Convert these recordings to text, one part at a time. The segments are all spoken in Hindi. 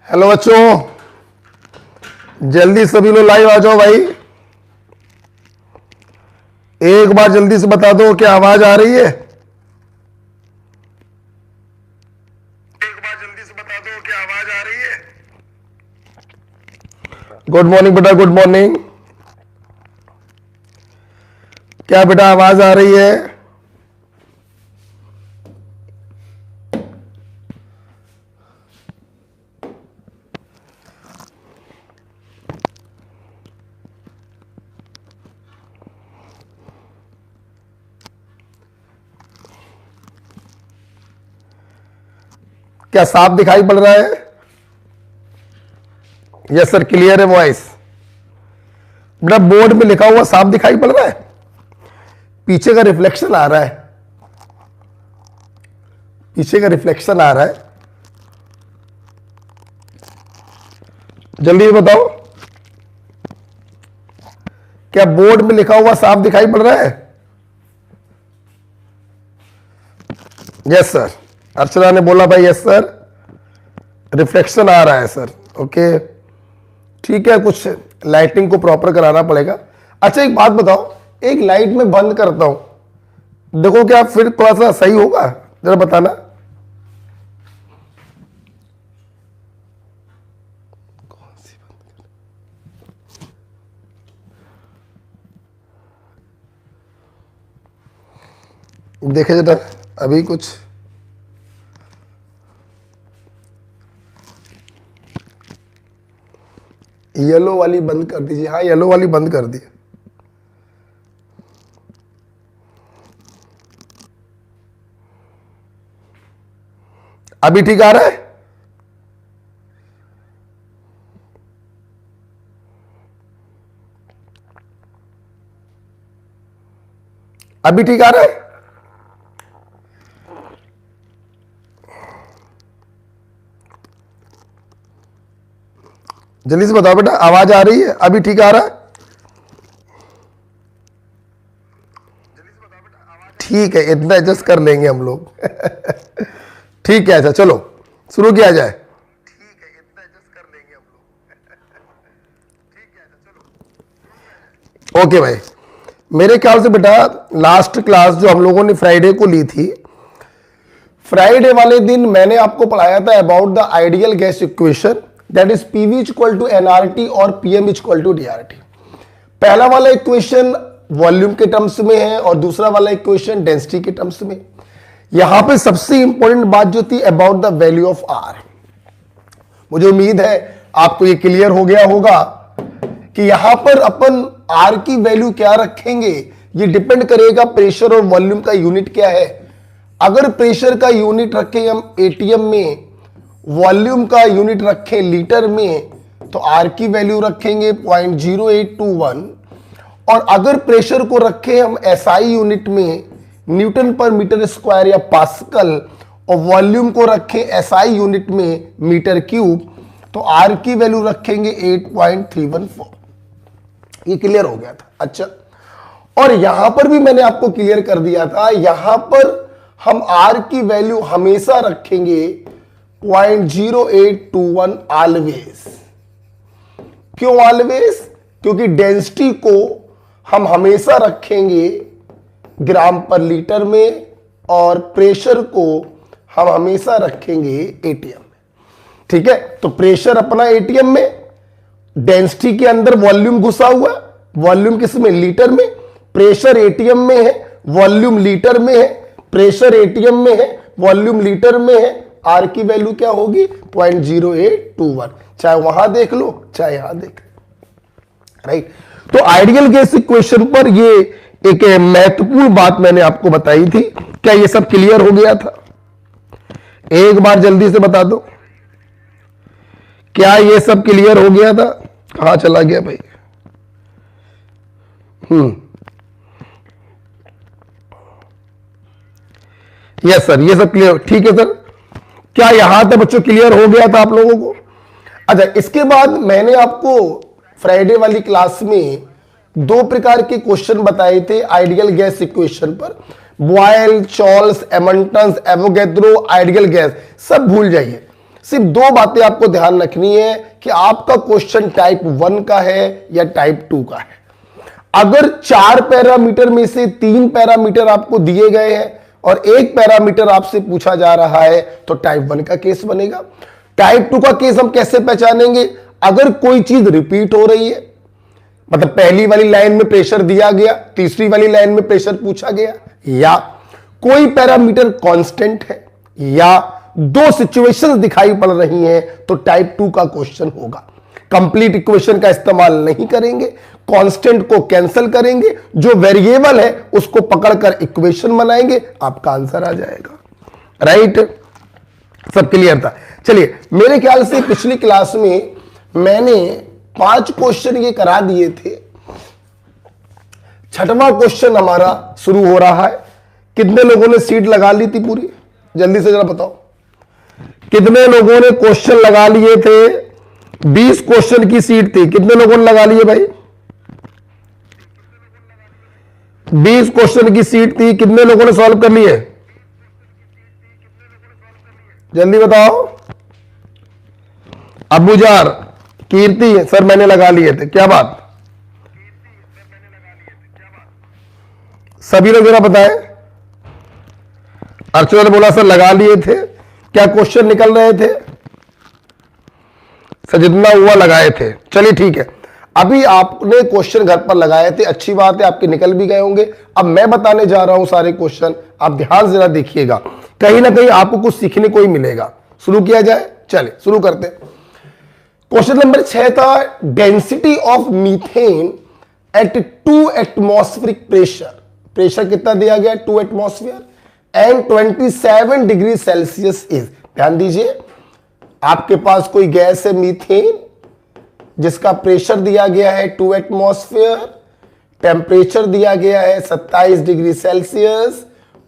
हेलो बच्चों, जल्दी सभी लोग लाइव आ जाओ भाई। एक बार जल्दी से बता दो क्या आवाज आ रही है। एक बार जल्दी से बता दो क्या आवाज आ रही है। गुड मॉर्निंग बेटा, गुड मॉर्निंग। क्या बेटा आवाज आ रही है? क्या साफ दिखाई पड़ रहा है? यस सर, क्लियर है वॉइस। बेटा बोर्ड में लिखा हुआ साफ दिखाई पड़ रहा है? पीछे का रिफ्लेक्शन आ रहा है, पीछे का रिफ्लेक्शन आ रहा है। जल्दी बताओ, क्या बोर्ड में लिखा हुआ साफ दिखाई पड़ रहा है? यस सर, अर्चना ने बोला भाई यस सर, रिफ्लेक्शन आ रहा है सर। ओके ठीक है, कुछ लाइटिंग को प्रॉपर कराना पड़ेगा। अच्छा एक बात बताओ, एक लाइट में बंद करता हूं, देखो क्या फिर थोड़ा सा सही होगा, जरा बताना। देखे जरा अभी कुछ येलो वाली बंद कर दीजिए। हाँ येलो वाली बंद कर दी। अभी ठीक आ रहा है? अभी ठीक आ रहा है? जल्दी से बताओ बेटा, आवाज आ रही है? अभी ठीक आ रहा है? ठीक है, इतना एडजस्ट कर लेंगे हम लोग। ठीक है, अच्छा चलो शुरू किया जाए। ठीक है, इतना एडजस्ट कर लेंगे हम लोग। ठीक है, अच्छा चलो। ओके भाई, मेरे ख्याल से बेटा लास्ट क्लास जो हम लोगों ने फ्राइडे को ली थी, फ्राइडे वाले दिन मैंने आपको पढ़ाया था about the ideal gas equation, that is PV equal to nRT और पीएम इक्वल टू डीआरटी। पहला वाला इक्वेशन वॉल्यूम के टर्म्स में है और दूसरा वाला इक्वेशन डेंसिटी के टर्म्स में। यहां पे सबसे इंपॉर्टेंट बात जो थी about the value of R, मुझे उम्मीद है आपको ये क्लियर हो गया होगा कि यहां पर अपन आर की वैल्यू क्या रखेंगे, ये डिपेंड करेगा प्रेशर और वॉल्यूम का यूनिट क्या है। अगर प्रेशर का यूनिट रखें हम एटीएम में, वॉल्यूम का यूनिट रखें लीटर में, तो आर की वैल्यू रखेंगे 0.0821। और अगर प्रेशर को रखें हम एसआई यूनिट में, न्यूटन पर मीटर स्क्वायर या पास्कल, और वॉल्यूम को रखें एसआई यूनिट में मीटर क्यूब, तो आर की वैल्यू रखेंगे 8.314। ये क्लियर हो गया था। अच्छा, और यहां पर भी मैंने आपको क्लियर कर दिया था, यहां पर हम आर की वैल्यू हमेशा रखेंगे 0.0821 ऑलवेज। क्यों ऑलवेज? क्योंकि डेंसिटी को हम हमेशा रखेंगे ग्राम पर लीटर में और प्रेशर को हम हमेशा रखेंगे एटीएम में। ठीक है, तो प्रेशर अपना एटीएम में, डेंसिटी के अंदर वॉल्यूम घुसा हुआ, वॉल्यूम किसमें? लीटर में। प्रेशर एटीएम में है, वॉल्यूम लीटर में है। प्रेशर एटीएम में है, वॉल्यूम लीटर में है। आर की वैल्यू क्या होगी? 0.0821। चाहे वहां देख लो चाहे यहां देख लो, राइट। तो आइडियल गैस इक्वेशन पर ये एक महत्वपूर्ण बात मैंने आपको बताई थी। क्या ये सब क्लियर हो गया था? एक बार जल्दी से बता दो, क्या ये सब क्लियर हो गया था? कहां चला गया भाई? यस सर, ये सब क्लियर, ठीक है सर। क्या यहां तक बच्चों क्लियर हो गया था आप लोगों को? अच्छा, इसके बाद मैंने आपको फ्राइडे वाली क्लास में 2 प्रकार के क्वेश्चन बताए थे आइडियल गैस इक्वेशन पर। Boyle, Charles, Amontons, Avogadro, ideal gas, सब भूल जाइए। सिर्फ 2 बातें आपको ध्यान रखनी है कि आपका क्वेश्चन टाइप 1 का है या टाइप 2 का है। अगर 4 पैरामीटर में से 3 पैरामीटर आपको दिए गए हैं और 1 पैरामीटर आपसे पूछा जा रहा है तो टाइप 1 का केस बनेगा। टाइप 2 का केस हम कैसे पहचानेंगे? अगर कोई चीज रिपीट हो रही है, मतलब पहली वाली लाइन में प्रेशर दिया गया, तीसरी वाली लाइन में प्रेशर पूछा गया, या कोई पैरामीटर कांस्टेंट है, या 2 सिचुएशंस दिखाई पड़ रही हैं, तो टाइप 2 का क्वेश्चन होगा। कंप्लीट इक्वेशन का इस्तेमाल नहीं करेंगे, कांस्टेंट को कैंसिल करेंगे, जो वेरिएबल है उसको पकड़कर इक्वेशन बनाएंगे, आपका आंसर आ जाएगा। राइट, सब क्लियर था? चलिए, मेरे ख्याल से पिछली क्लास में मैंने 5 क्वेश्चन ये करा दिए थे। 6वां क्वेश्चन हमारा शुरू हो रहा है। कितने लोगों ने सीट लगा ली थी पूरी? जल्दी से जरा बताओ, कितने लोगों ने क्वेश्चन लगा लिए थे? 20 क्वेश्चन की सीट थी, कितने लोगों ने लगा लिए भाई? 20 क्वेश्चन की सीट थी, कितने लोगों ने सॉल्व कर लिए? जल्दी बताओ। अबूजार, कीर्ति, सर मैंने लगा लिए थे, क्या बात? सभी लोग जरा बताएं। अर्चना ने बोला सर लगा लिए थे। क्या क्वेश्चन निकल रहे थे? सर जितना हुआ लगाए थे। चलिए ठीक है, अभी आपने क्वेश्चन घर पर लगाए थे, अच्छी बात है, आपके निकल भी गए होंगे। अब मैं बताने जा रहा हूं सारे क्वेश्चन, आप ध्यान से जरा देखिएगा, कहीं ना कहीं आपको कुछ सीखने को ही मिलेगा। शुरू किया जाए, चले शुरू करते हैं। क्वेश्चन नंबर 6 था, density of methane at 2 atmospheric pressure. Pressure कितना दिया गया? 2 atmosphere and 27 degree Celsius is. ध्यान दीजिए, आपके पास कोई गैस है मीथेन, जिसका प्रेशर दिया गया है 2 एटमॉस्फेयर, टेम्परेचर दिया गया है 27 डिग्री सेल्सियस,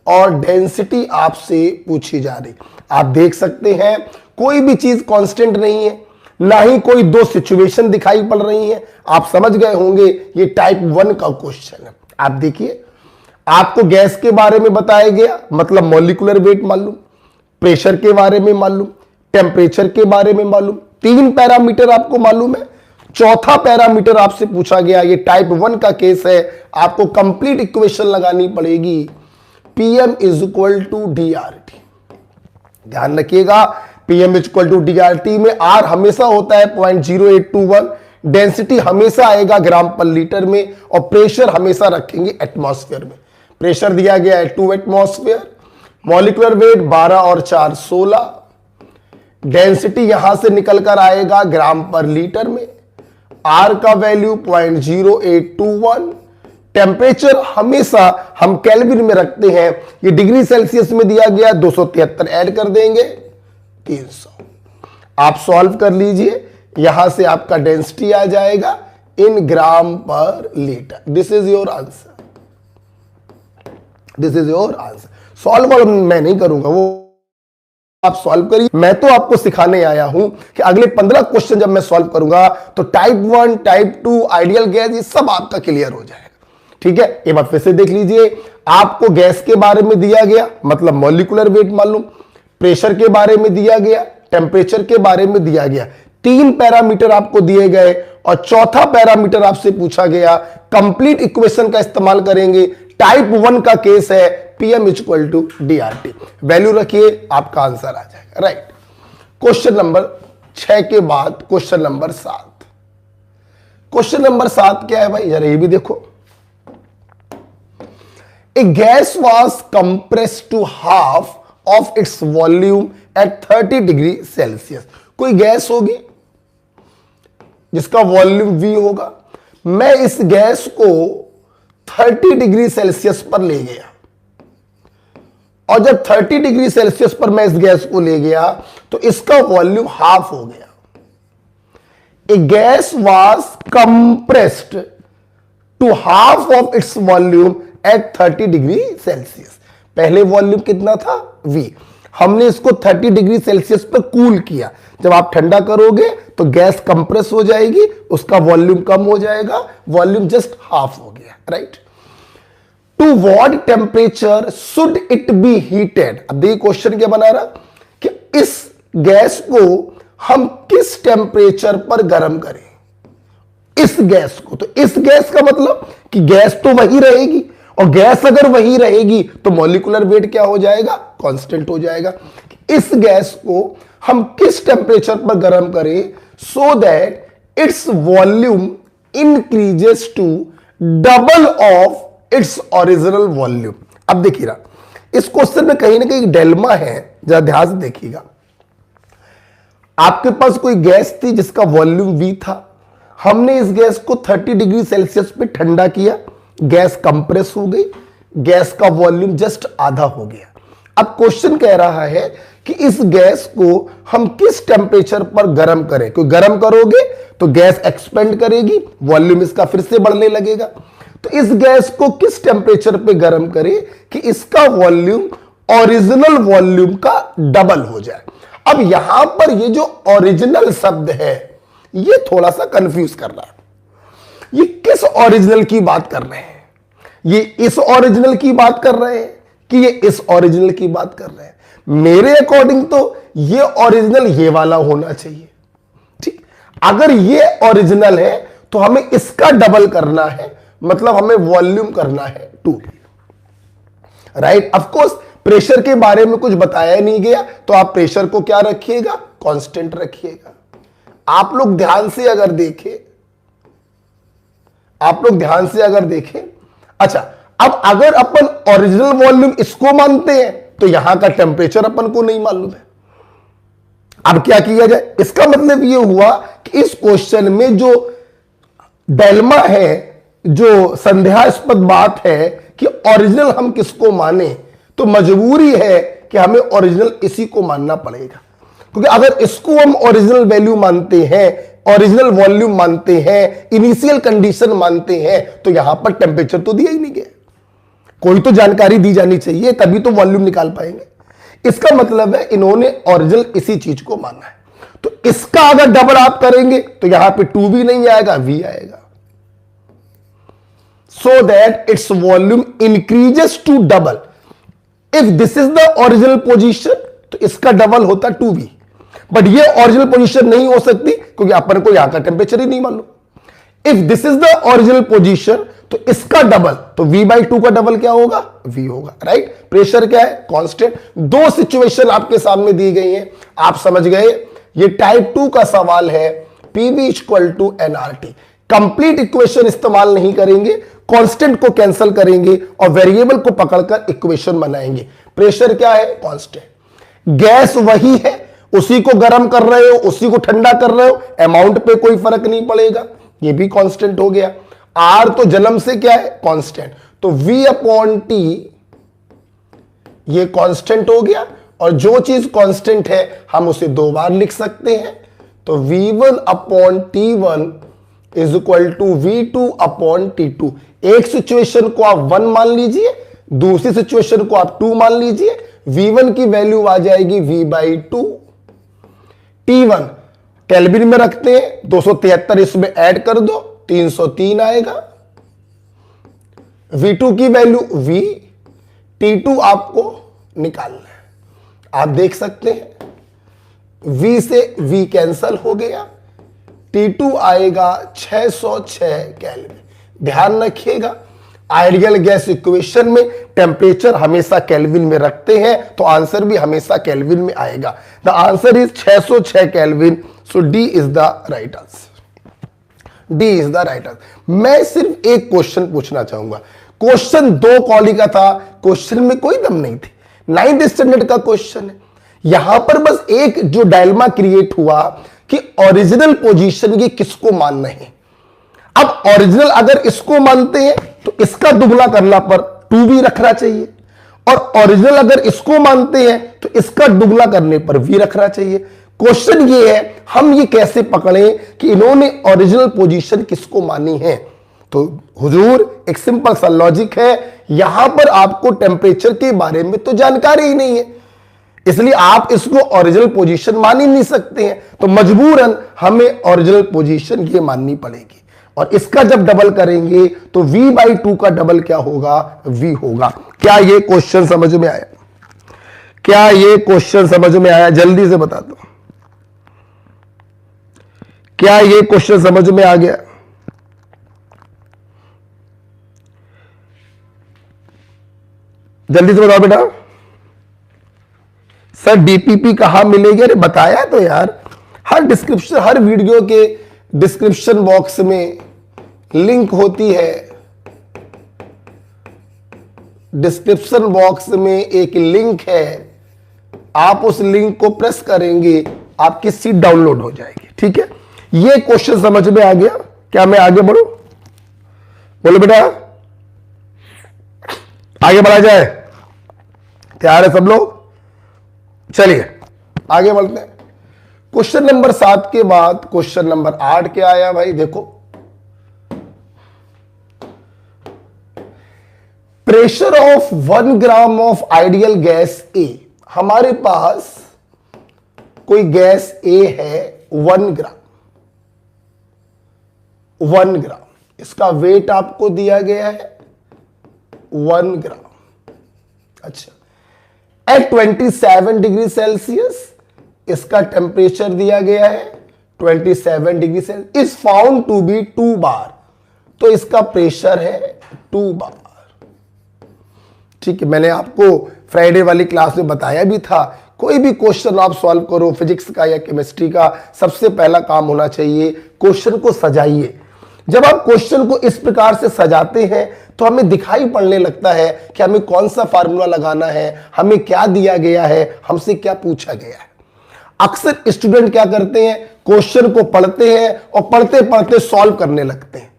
और डेंसिटी आपसे पूछी जा रही। आप देख सकते हैं कोई भी चीज कांस्टेंट नहीं है, ना ही कोई 2 सिचुएशन दिखाई पड़ रही है। आप समझ गए होंगे ये टाइप 1 का क्वेश्चन है। आप देखिए, आपको गैस के बारे में बताया गया, मतलब मॉलिक्यूलर वेट मालूम, प्रेशर के बारे में मालूम, टेम्परेचर के बारे में मालूम, 3 पैरामीटर आपको मालूम है। चौथा पैरामीटर आपसे पूछा गया, ये टाइप 1 का केस है। आपको कंप्लीट इक्वेशन लगानी पड़ेगी, Pm is equal to DRT। ध्यान रखिएगा, Pm is equal to DRT में R हमेशा होता है 0.0821, डेंसिटी हमेशा आएगा ग्राम पर लीटर में, और प्रेशर हमेशा रखेंगे एटमॉस्फेयर में। प्रेशर दिया गया है 2 एटमॉस्फेयर, मॉलिक्यूलर वेट 12 और 4 16, डेंसिटी यहां से निकल कर आएगा ग्राम पर लीटर में, आर का वैल्यू 0.0821, टेम्परेचर हमेशा हम केल्विन में रखते हैं, ये डिग्री सेल्सियस में दिया गया, 273 ऐड कर देंगे 300। आप सॉल्व कर लीजिए, यहां से आपका डेंसिटी आ जाएगा इन ग्राम पर litre. This is your answer, this is your answer. Solve मैं नहीं करूंगा, वो आप सॉल्व करिए। मैं तो आपको सिखाने आया हूं कि अगले 15 क्वेश्चन जब मैं सॉल्व करूंगा तो टाइप 1, टाइप 2, आइडियल गैस, ये सब आपका क्लियर हो जाएगा। ठीक है, एक बार फिर से देख लीजिए। आपको गैस के बारे में दिया गया, मतलब मॉलिक्यूलर वेट मालूम, प्रेशर के बारे में दिया गया, टेम्परेचर के बारे में दिया गया, 3 पैरामीटर आपको दिए गए और चौथा पैरामीटर आपसे पूछा गया। कंप्लीट इक्वेशन का इस्तेमाल करेंगे, टाइप 1 का केस है, PM equal to dRT, value रखिए, आपका आंसर आ जाएगा। राइट, क्वेश्चन नंबर 6 के बाद क्वेश्चन नंबर 7। क्वेश्चन नंबर 7 क्या है भाई, जरा ये भी देखो। A gas was compress to half of its volume at 30 degree Celsius. कोई गैस होगी जिसका वॉल्यूम V होगा, मैं इस गैस को 30 डिग्री सेल्सियस पर ले गया, और जब 30 डिग्री सेल्सियस पर मैं इस गैस को ले गया तो इसका वॉल्यूम हाफ हो गया। A gas was compressed to half of its volume at 30 degree Celsius. पहले वॉल्यूम कितना था V, हमने इसको 30 डिग्री सेल्सियस पर कूल किया। जब आप ठंडा करोगे तो गैस कंप्रेस हो जाएगी, उसका वॉल्यूम कम हो जाएगा, वॉल्यूम जस्ट हाफ हो गया। Right, to what temperature should it be heated. अब देखिए क्वेश्चन क्या बना रहा कि इस गैस को हम किस टेम्परेचर पर गर्म करें, इस गैस को। तो इस गैस का मतलब कि गैस तो वही रहेगी, और गैस अगर वही रहेगी तो मॉलिक्यूलर वेट क्या हो जाएगा, कांस्टेंट हो जाएगा। इस गैस को हम किस टेम्परेचर पर गर्म करें so that its volume increases to double of its original volume. अब देखिएगा, इस क्वेश्चन में कहीं ना कहीं डेल्मा है, जरा ध्यान से देखिएगा। आपके पास कोई गैस थी जिसका वॉल्यूम V था, हमने इस गैस को 30 डिग्री सेल्सियस पे ठंडा किया, गैस कंप्रेस हो गई, गैस का वॉल्यूम जस्ट आधा हो गया। अब क्वेश्चन कह रहा है कि इस गैस को हम किस टेम्परेचर पर गर्म करें। कोई गर्म करोगे तो गैस एक्सपेंड करेगी, वॉल्यूम इसका फिर से बढ़ने लगेगा। तो इस गैस को किस टेम्परेचर पे गर्म करें कि इसका वॉल्यूम ओरिजिनल वॉल्यूम का डबल हो जाए। अब यहां पर ये जो ओरिजिनल शब्द है ये थोड़ा सा कंफ्यूज कर रहा है। ये किस ओरिजिनल की बात कर रहे हैं, ये इस ओरिजिनल की बात कर रहे हैं कि ये इस ओरिजिनल की बात कर रहे हैं। मेरे अकॉर्डिंग तो ये ओरिजिनल ये वाला होना चाहिए। ठीक, अगर ये ओरिजिनल है तो हमें इसका डबल करना है, मतलब हमें वॉल्यूम करना है 2। राइट, ऑफ कोर्स प्रेशर के बारे में कुछ बताया नहीं गया, तो आप प्रेशर को क्या रखिएगा, कांस्टेंट रखिएगा। आप लोग ध्यान से अगर देखें, अच्छा, अब अगर अपन ओरिजिनल वॉल्यूम इसको मानते हैं तो यहां का टेम्परेचर अपन को नहीं मालूम है। अब क्या किया जाए, इसका मतलब यह हुआ कि इस क्वेश्चन में जो डेल्मा है, जो संदेहास्पद बात है कि ओरिजिनल हम किसको माने, तो मजबूरी है कि हमें ओरिजिनल इसी को मानना पड़ेगा। क्योंकि अगर इसको हम ओरिजिनल वैल्यू मानते हैं, ओरिजिनल वॉल्यूम मानते हैं, इनिशियल कंडीशन मानते हैं, तो यहां पर टेम्परेचर तो दिया ही नहीं गया। कोई तो जानकारी दी जानी चाहिए, तभी तो वॉल्यूम निकाल पाएंगे। इसका मतलब है इन्होंने ओरिजिनल इसी चीज को माना है। तो इसका अगर डबल आप करेंगे तो यहां पे 2V नहीं आएगा, V आएगा। So that its volume increases to double. If this is the original position तो इसका डबल होता 2V, बट ये ओरिजिनल पोजीशन नहीं हो सकती क्योंकि अपन को यहां का टेम्परेचर ही नहीं मालूम। If this is the original position तो इसका डबल, तो V/2 का डबल क्या होगा, V होगा। राइट, प्रेशर क्या है, कांस्टेंट। दो सिचुएशन आपके सामने दी गई हैं, आप समझ गए। ये टाइप 2 का सवाल है, PV = nRT। कंप्लीट इक्वेशन इस्तेमाल नहीं करेंगे, कांस्टेंट को कैंसिल करेंगे और वेरिएबल को पकड़कर इक्वेशन बनाएंगे। प्रेशर क्या है, कांस्टेंट। गैस वही है, उसी को गर्म कर रहे हो, उसी को ठंडा कर रहे हो, अमाउंट पे कोई फर्क नहीं पड़ेगा, ये भी कांस्टेंट हो गया। आर तो जन्म से क्या है, कांस्टेंट, तो V अपॉन टी ये कांस्टेंट हो गया, और जो चीज कांस्टेंट है हम उसे दो बार लिख सकते हैं, तो V1 upon T1 is equal to V2 upon T2। एक सिचुएशन को आप 1 मान लीजिए, दूसरी सिचुएशन को आप 2 मान लीजिए, V1 की वैल्यू आ जाएगी V/2, T1 केल्विन में रखते हैं, 273 इसमें ऐड कर दो, 303 आएगा। V2 की वैल्यू V, T2 आपको निकालना है। आप देख सकते हैं V से V कैंसल हो गया, T2 आएगा 606 केल्विन। ध्यान रखिएगा, आइडियल गैस इक्वेशन में टेम्परेचर हमेशा केल्विन में रखते हैं, तो आंसर भी हमेशा केल्विन में आएगा। The answer is 606 kelvin, so D is the right answer. D is the right answer. मैं सिर्फ एक क्वेश्चन पूछना चाहूंगा, क्वेश्चन 2 कॉली का था, क्वेश्चन में कोई दम नहीं थी, 9th स्टैंडर्ड का क्वेश्चन है। यहां पर बस एक जो डायलेमा क्रिएट हुआ कि ओरिजिनल पोजीशन ये किसको मानना है। अब ओरिजिनल अगर इसको मानते हैं तो इसका दुगना करना पर 2 भी रखना चाहिए, और ओरिजिनल अगर इसको मानते हैं तो इसका दुगना करने पर V रखना चाहिए। क्वेश्चन ये है हम ये कैसे पकड़ें कि इन्होंने ओरिजिनल पोजीशन किसको मानी है। तो हुजूर एक सिंपल सा लॉजिक है, यहां पर आपको टेम्परेचर के बारे में तो जानकारी ही नहीं है, इसलिए आप इसको ओरिजिनल पोजीशन मान ही नहीं सकते हैं, तो मजबूरन हमें ओरिजिनल पोजीशन ये माननी पड़ेगी। और इसका जब डबल करेंगे तो V/2 का डबल क्या होगा, V होगा। क्या ये क्वेश्चन समझ में आया? क्या ये क्वेश्चन समझ में आया? जल्दी से बता दो, क्या ये क्वेश्चन समझ में आ गया? जल्दी से बताओ बेटा। सर डीपीपी कहां मिलेगी? अरे बताया तो यार, हर डिस्क्रिप्शन, हर वीडियो के डिस्क्रिप्शन बॉक्स में लिंक होती है, डिस्क्रिप्शन बॉक्स में एक लिंक है, आप उस लिंक को प्रेस करेंगे आपकी सीट डाउनलोड हो जाएगी। ठीक है, ये क्वेश्चन समझ में आ गया? क्या मैं आगे बढ़ूं? बोलो बेटा, आगे बढ़ा जाए? तैयार है सब लोग? चलिए आगे बढ़ते हैं। क्वेश्चन नंबर 7 के बाद क्वेश्चन नंबर 8 क्या आया भाई? देखो, pressure of 1 gram of ideal gas A. हमारे पास कोई गैस ए है 1 ग्राम, 1 ग्राम, इसका वेट आपको दिया गया है 1 ग्राम। अच्छा, एट 27 डिग्री सेल्सियस इसका टेम्परेचर दिया गया है 27 degree Celsius, is found to be 2 bar, तो इसका प्रेशर है 2 बार। ठीक है, मैंने आपको फ्राइडे वाली क्लास में बताया भी था, कोई भी क्वेश्चन आप सॉल्व करो फिजिक्स का या केमिस्ट्री का, सबसे पहला काम होना चाहिए क्वेश्चन को सजाइए। जब आप क्वेश्चन को इस प्रकार से सजाते हैं तो हमें दिखाई पड़ने लगता है कि हमें कौन सा फार्मूला लगाना है, हमें क्या दिया गया है, हमसे क्या पूछा गया है। अक्सर स्टूडेंट क्या करते हैं, क्वेश्चन को पढ़ते हैं और पढ़ते पढ़ते सॉल्व करने लगते हैं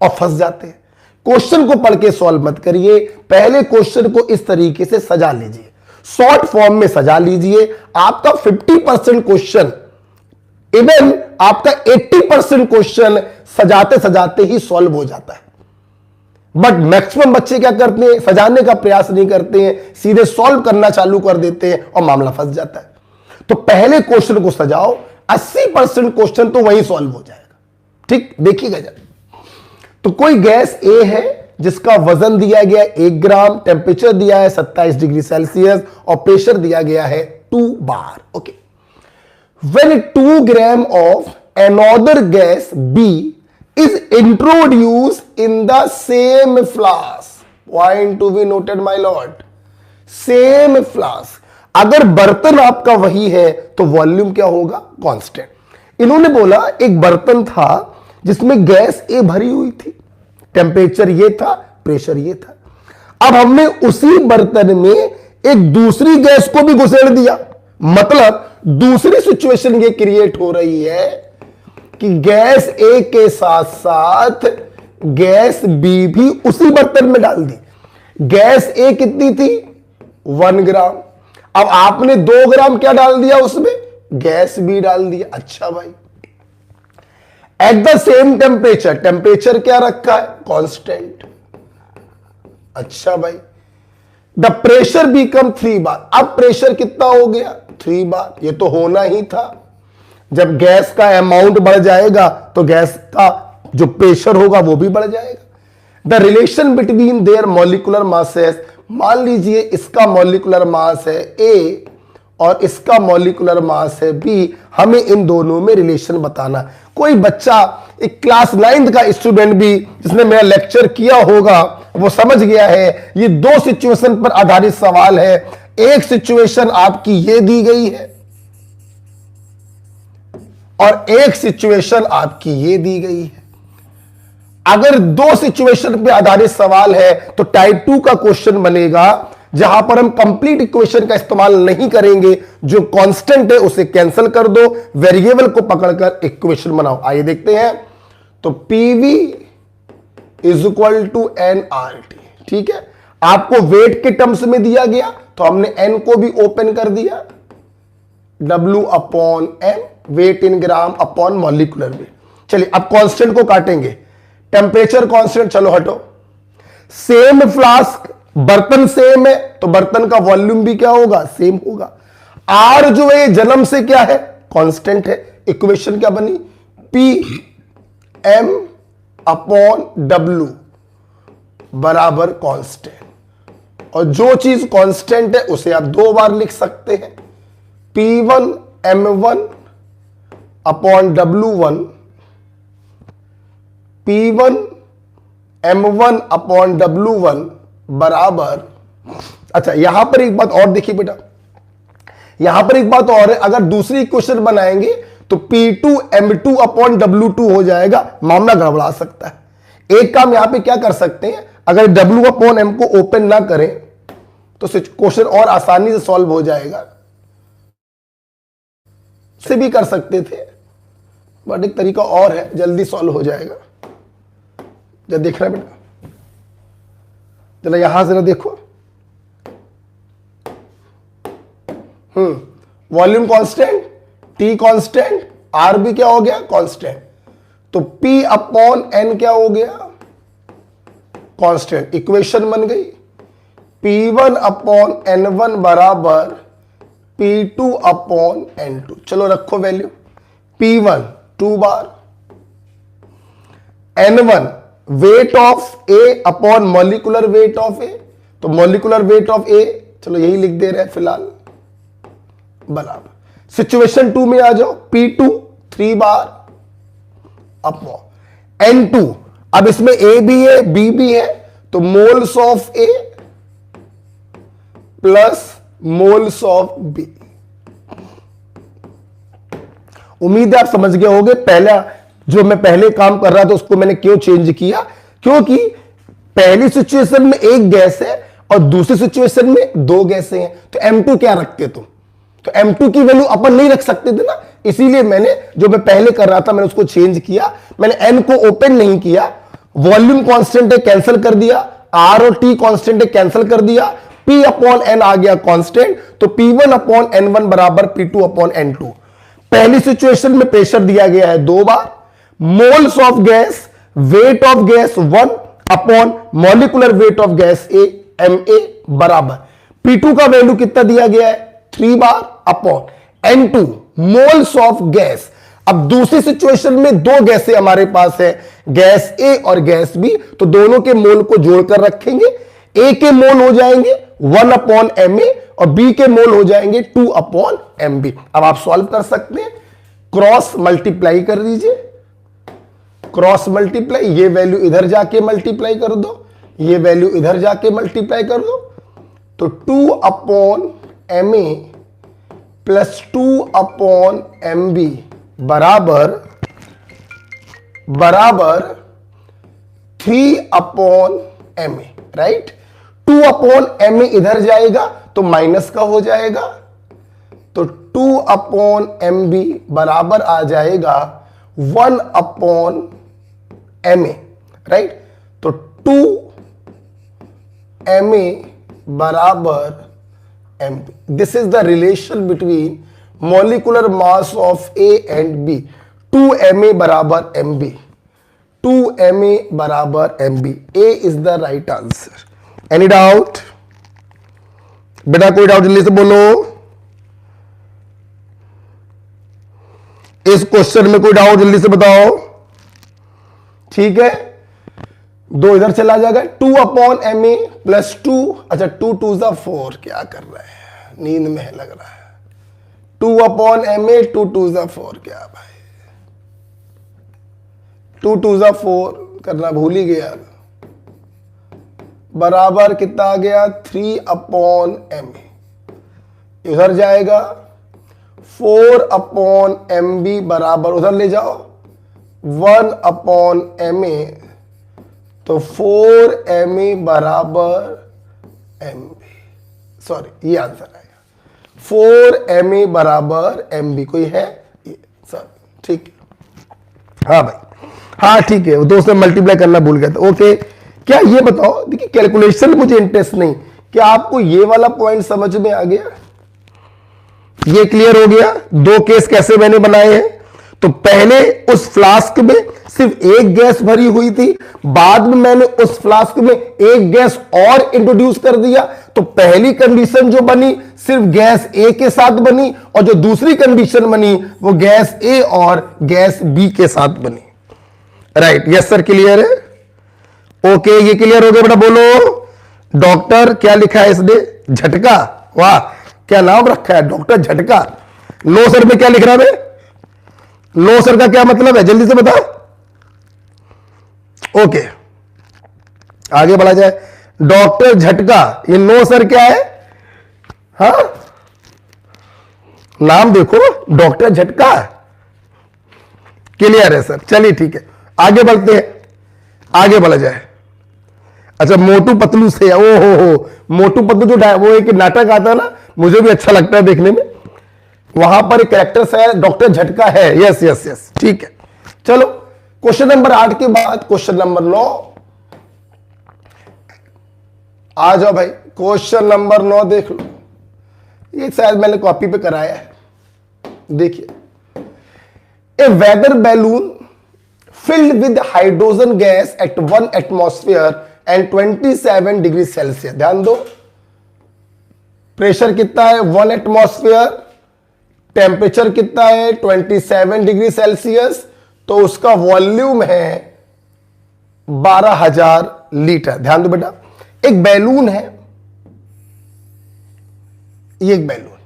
और फंस जाते हैं। क्वेश्चन को पढ़ के सॉल्व मत करिए, पहले क्वेश्चन को इस तरीके से सजा लीजिए, शॉर्ट फॉर्म में सजा लीजिए। आपका 50% क्वेश्चन, इवन आपका 80% क्वेश्चन सजाते सजाते ही सॉल्व हो जाता है। बट मैक्सिमम बच्चे क्या करते हैं, सजाने का प्रयास नहीं करते हैं, सीधे सॉल्व करना चालू कर देते हैं और मामला फंस जाता है। तो पहले क्वेश्चन को सजाओ, 80% क्वेश्चन तो वही सॉल्व हो जाएगा। ठीक, देखिएगा जरा। तो कोई गैस ए है जिसका वजन दिया गया 1 ग्राम, टेम्परेचर दिया है 27 डिग्री सेल्सियस और प्रेशर दिया गया है 2 bar. Okay, when 2 gram of another gas B is introduced in the same flask, point to be noted my lord, same flask, अगर बर्तन आपका वही है तो वॉल्यूम क्या होगा, कांस्टेंट। इन्होंने बोला एक बर्तन था जिसमें गैस ए भरी हुई थी, टेम्परेचर ये था, प्रेशर ये था। अब हमने उसी बर्तन में एक दूसरी गैस को भी घुसेड़ दिया, मतलब दूसरी सिचुएशन ये क्रिएट हो रही है कि गैस ए के साथ साथ गैस बी भी उसी बर्तन में डाल दी। गैस ए कितनी थी? 1 ग्राम। अब आपने 2 ग्राम क्या डाल दिया उसमें? गैस बी डाल दिया। अच्छा भाई, at the same temperature, temperature क्या रखा है? कांस्टेंट। अच्छा भाई, द प्रेशर बिकम 3 बार। अब प्रेशर कितना हो गया? 3 बार। ये तो होना ही था, जब गैस का अमाउंट बढ़ जाएगा तो गैस का जो प्रेशर होगा वो भी बढ़ जाएगा। The relation between their molecular masses, मान लीजिए इसका मॉलिक्यूलर मास है ए और इसका मॉलिक्यूलर मास है बी, हमें इन दोनों में रिलेशन बताना। कोई बच्चा, एक क्लास 9th का स्टूडेंट भी जिसने मेरा लेक्चर किया होगा, वो समझ गया है ये 2 सिचुएशन पर आधारित सवाल है। एक सिचुएशन आपकी ये दी गई है और एक सिचुएशन आपकी ये दी गई है। अगर 2 सिचुएशन पे आधारित सवाल है तो टाइप 2 का क्वेश्चन बनेगा, जहां पर हम कंप्लीट इक्वेशन का इस्तेमाल नहीं करेंगे, जो कांस्टेंट है उसे कैंसिल कर दो, वेरिएबल को पकड़कर इक्वेशन बनाओ। आइए देखते हैं। तो PV is equal to NRT। ठीक है, आपको वेट के टर्म्स में दिया गया तो हमने N को भी ओपन कर दिया, W अपॉन M, वेट इन ग्राम अपॉन मॉलिक्यूलर वेट। चलिए अब कांस्टेंट को काटेंगे। टेम्परेचर कांस्टेंट, चलो हटो। सेम फ्लास्क, बर्तन सेम है तो बर्तन का वॉल्यूम भी क्या होगा? सेम होगा। R जो है जन्म से क्या है? कांस्टेंट है। इक्वेशन क्या बनी? PM अपॉन W बराबर कांस्टेंट। और जो चीज कांस्टेंट है उसे आप 2 बार लिख सकते हैं, P1 M1 upon W1, P1 M1 upon W1 बराबर। अच्छा, यहां पर एक बात और देखिए बेटा, यहां पर एक बात और है, अगर दूसरी इक्वेशन बनाएंगे तो P2 M2 अपॉन W2 हो जाएगा, मामला गड़बड़ा सकता है। एक काम यहां पे क्या कर सकते हैं, अगर W अपॉन M को ओपन ना करें तो क्वेश्चन और आसानी से सॉल्व हो जाएगा। से भी कर सकते थे, बट एक तरीका और है, जल्दी सॉल्व हो जाएगा। जब देख रहा है बेटा, चलो यहां से ना देखो, volume constant, T constant, R भी क्या हो गया? कांस्टेंट। तो P अपॉन N क्या हो गया? कांस्टेंट। इक्वेशन बन गई P1 अपॉन N1 बराबर P2 अपॉन N2। चलो रखो value. P1 2 bar, N1 weight of A upon molecular weight of A, तो मॉलिक्यूलर वेट ऑफ ए चलो यही लिख दे रहे हैं फिलहाल, बराबर। सिचुएशन 2 में आ जाओ, P2 3 बार अपॉन N2। अब इसमें A भी है B भी है, तो moles of A plus moles of B। उम्मीद है आप समझ गए होंगे। पहला जो मैं पहले काम कर रहा था उसको मैंने क्यों चेंज किया, क्योंकि पहली सिचुएशन में एक गैस है और दूसरी सिचुएशन में 2 गैसें हैं, तो M2 क्या रखते तुम? तो M2 की वैल्यू अपन नहीं रख सकते थे ना, इसीलिए मैंने जो मैं पहले कर रहा था मैंने उसको चेंज किया। मैंने N को ओपन नहीं किया, वॉल्यूम कांस्टेंट है कैंसिल कर दिया, R और T कांस्टेंट है कैंसिल कर दिया, P अपॉन N आ गया कांस्टेंट, तो P1 अपॉन N1 बराबर P2 अपॉन N2। पहली सिचुएशन में प्रेशर दिया गया है 2 bar, moles of gas, weight of gas 1 upon molecular weight of gas A Ma बराबर P2 का वैल्यू कितना दिया गया है? 3 bar upon N2 moles of gas. अब दूसरी सिचुएशन में 2 गैसें हमारे पास है, गैस A और गैस B, तो दोनों के मोल को जोड़कर रखेंगे। A के मोल हो जाएंगे 1 अपॉन Ma और B के मोल हो जाएंगे 2 अपॉन Mb। अब आप सॉल्व कर सकते हैं, क्रॉस मल्टीप्लाई कर दीजिए, क्रॉस मल्टीप्लाई, ये वैल्यू इधर जाके मल्टीप्लाई कर दो, ये वैल्यू इधर जाके मल्टीप्लाई कर दो, तो 2 upon Ma plus 2 upon Mb बराबर 3 upon Ma, right. 2 upon Ma इधर जाएगा तो माइनस का हो जाएगा, तो 2/mb बराबर आ जाएगा 1/ma, राइट। तो 2ma बराबर mb, this is the relation between molecular mass of A and B। 2ma बराबर mb, 2ma बराबर mb, A is the right answer. Any doubt बेटा? कोई डाउट जल्दी से बोलो। इस क्वेश्चन में कोई डाउट जल्दी से बताओ। ठीक है, 2 इधर चला जाएगा, 2/ma प्लस 2, अच्छा 2 2 4, क्या कर रहा है, नींद में है लग रहा है। 2/ma 2 2 4, क्या भाई 2 2 4 करना भूल ही गया, बराबर कितना आ गया 3/ma, उधर जाएगा 4/mb बराबर, उधर ले जाओ 1/ma, तो 4ma बराबर mb, सॉरी ये आंसर आएगा 4ma बराबर mb। कोई है ये सर? ठीक है, हाँ भाई, हाँ ठीक है, दोस्त ने मल्टीप्लाई करना भूल गया था। ओके, क्या ये बताओ, देखिए कैलकुलेशन में मुझे इंटरेस्ट नहीं, क्या आपको ये वाला पॉइंट समझ में आ गया? ये क्लियर हो गया? 2 केस कैसे मैंने बनाए हैं। तो पहले उस फ्लास्क में सिर्फ एक गैस भरी हुई थी, बाद में मैंने उस फ्लास्क में एक गैस और इंट्रोड्यूस कर दिया, तो पहली कंडीशन जो बनी सिर्फ गैस ए के साथ बनी, और जो दूसरी कंडीशन बनी वो गैस ए और गैस बी के साथ बनी। राइट, यस सर, क्लियर है? ओके, ये क्लियर हो गया बेटा? बोलो डॉक्टर, क्या लिखा है इसने? झटका, वाह क्या नाम रखा है, डॉक्टर झटका। नो सर में क्या लिख रहा है? नो सर का क्या मतलब है, जल्दी से बता। ओके, आगे बढ़ा जाए। डॉक्टर झटका, ये नो सर क्या है? हाँ, नाम देखो, डॉक्टर झटका। क्लियर है सर, चलिए ठीक है, आगे बढ़ते हैं, आगे बढ़ा जाए। अच्छा, मोटू पतलू से, ओ हो, मोटू पतलू जो वो एक नाटक आता है ना, मुझे भी अच्छा लगता है देखने में, वहां पर एक कैरेक्टर है डॉक्टर झटका है। यस यस यस, ठीक है। चलो क्वेश्चन नंबर 8 के बाद क्वेश्चन नंबर 9 आ जाओ भाई। क्वेश्चन नंबर 9 देख लो, ये शायद मैंने कॉपी पे कराया है, देखिए। A weather balloon filled with hydrogen gas at 1 atmosphere and 27 degree Celsius. ध्यान दो, प्रेशर कितना है 1 एटमॉस्फेयर, टेम्परेचर कितना है 27 डिग्री सेल्सियस, तो उसका वॉल्यूम है 12,000 लीटर। ध्यान दो बेटा, एक बैलून है, ये एक बैलून,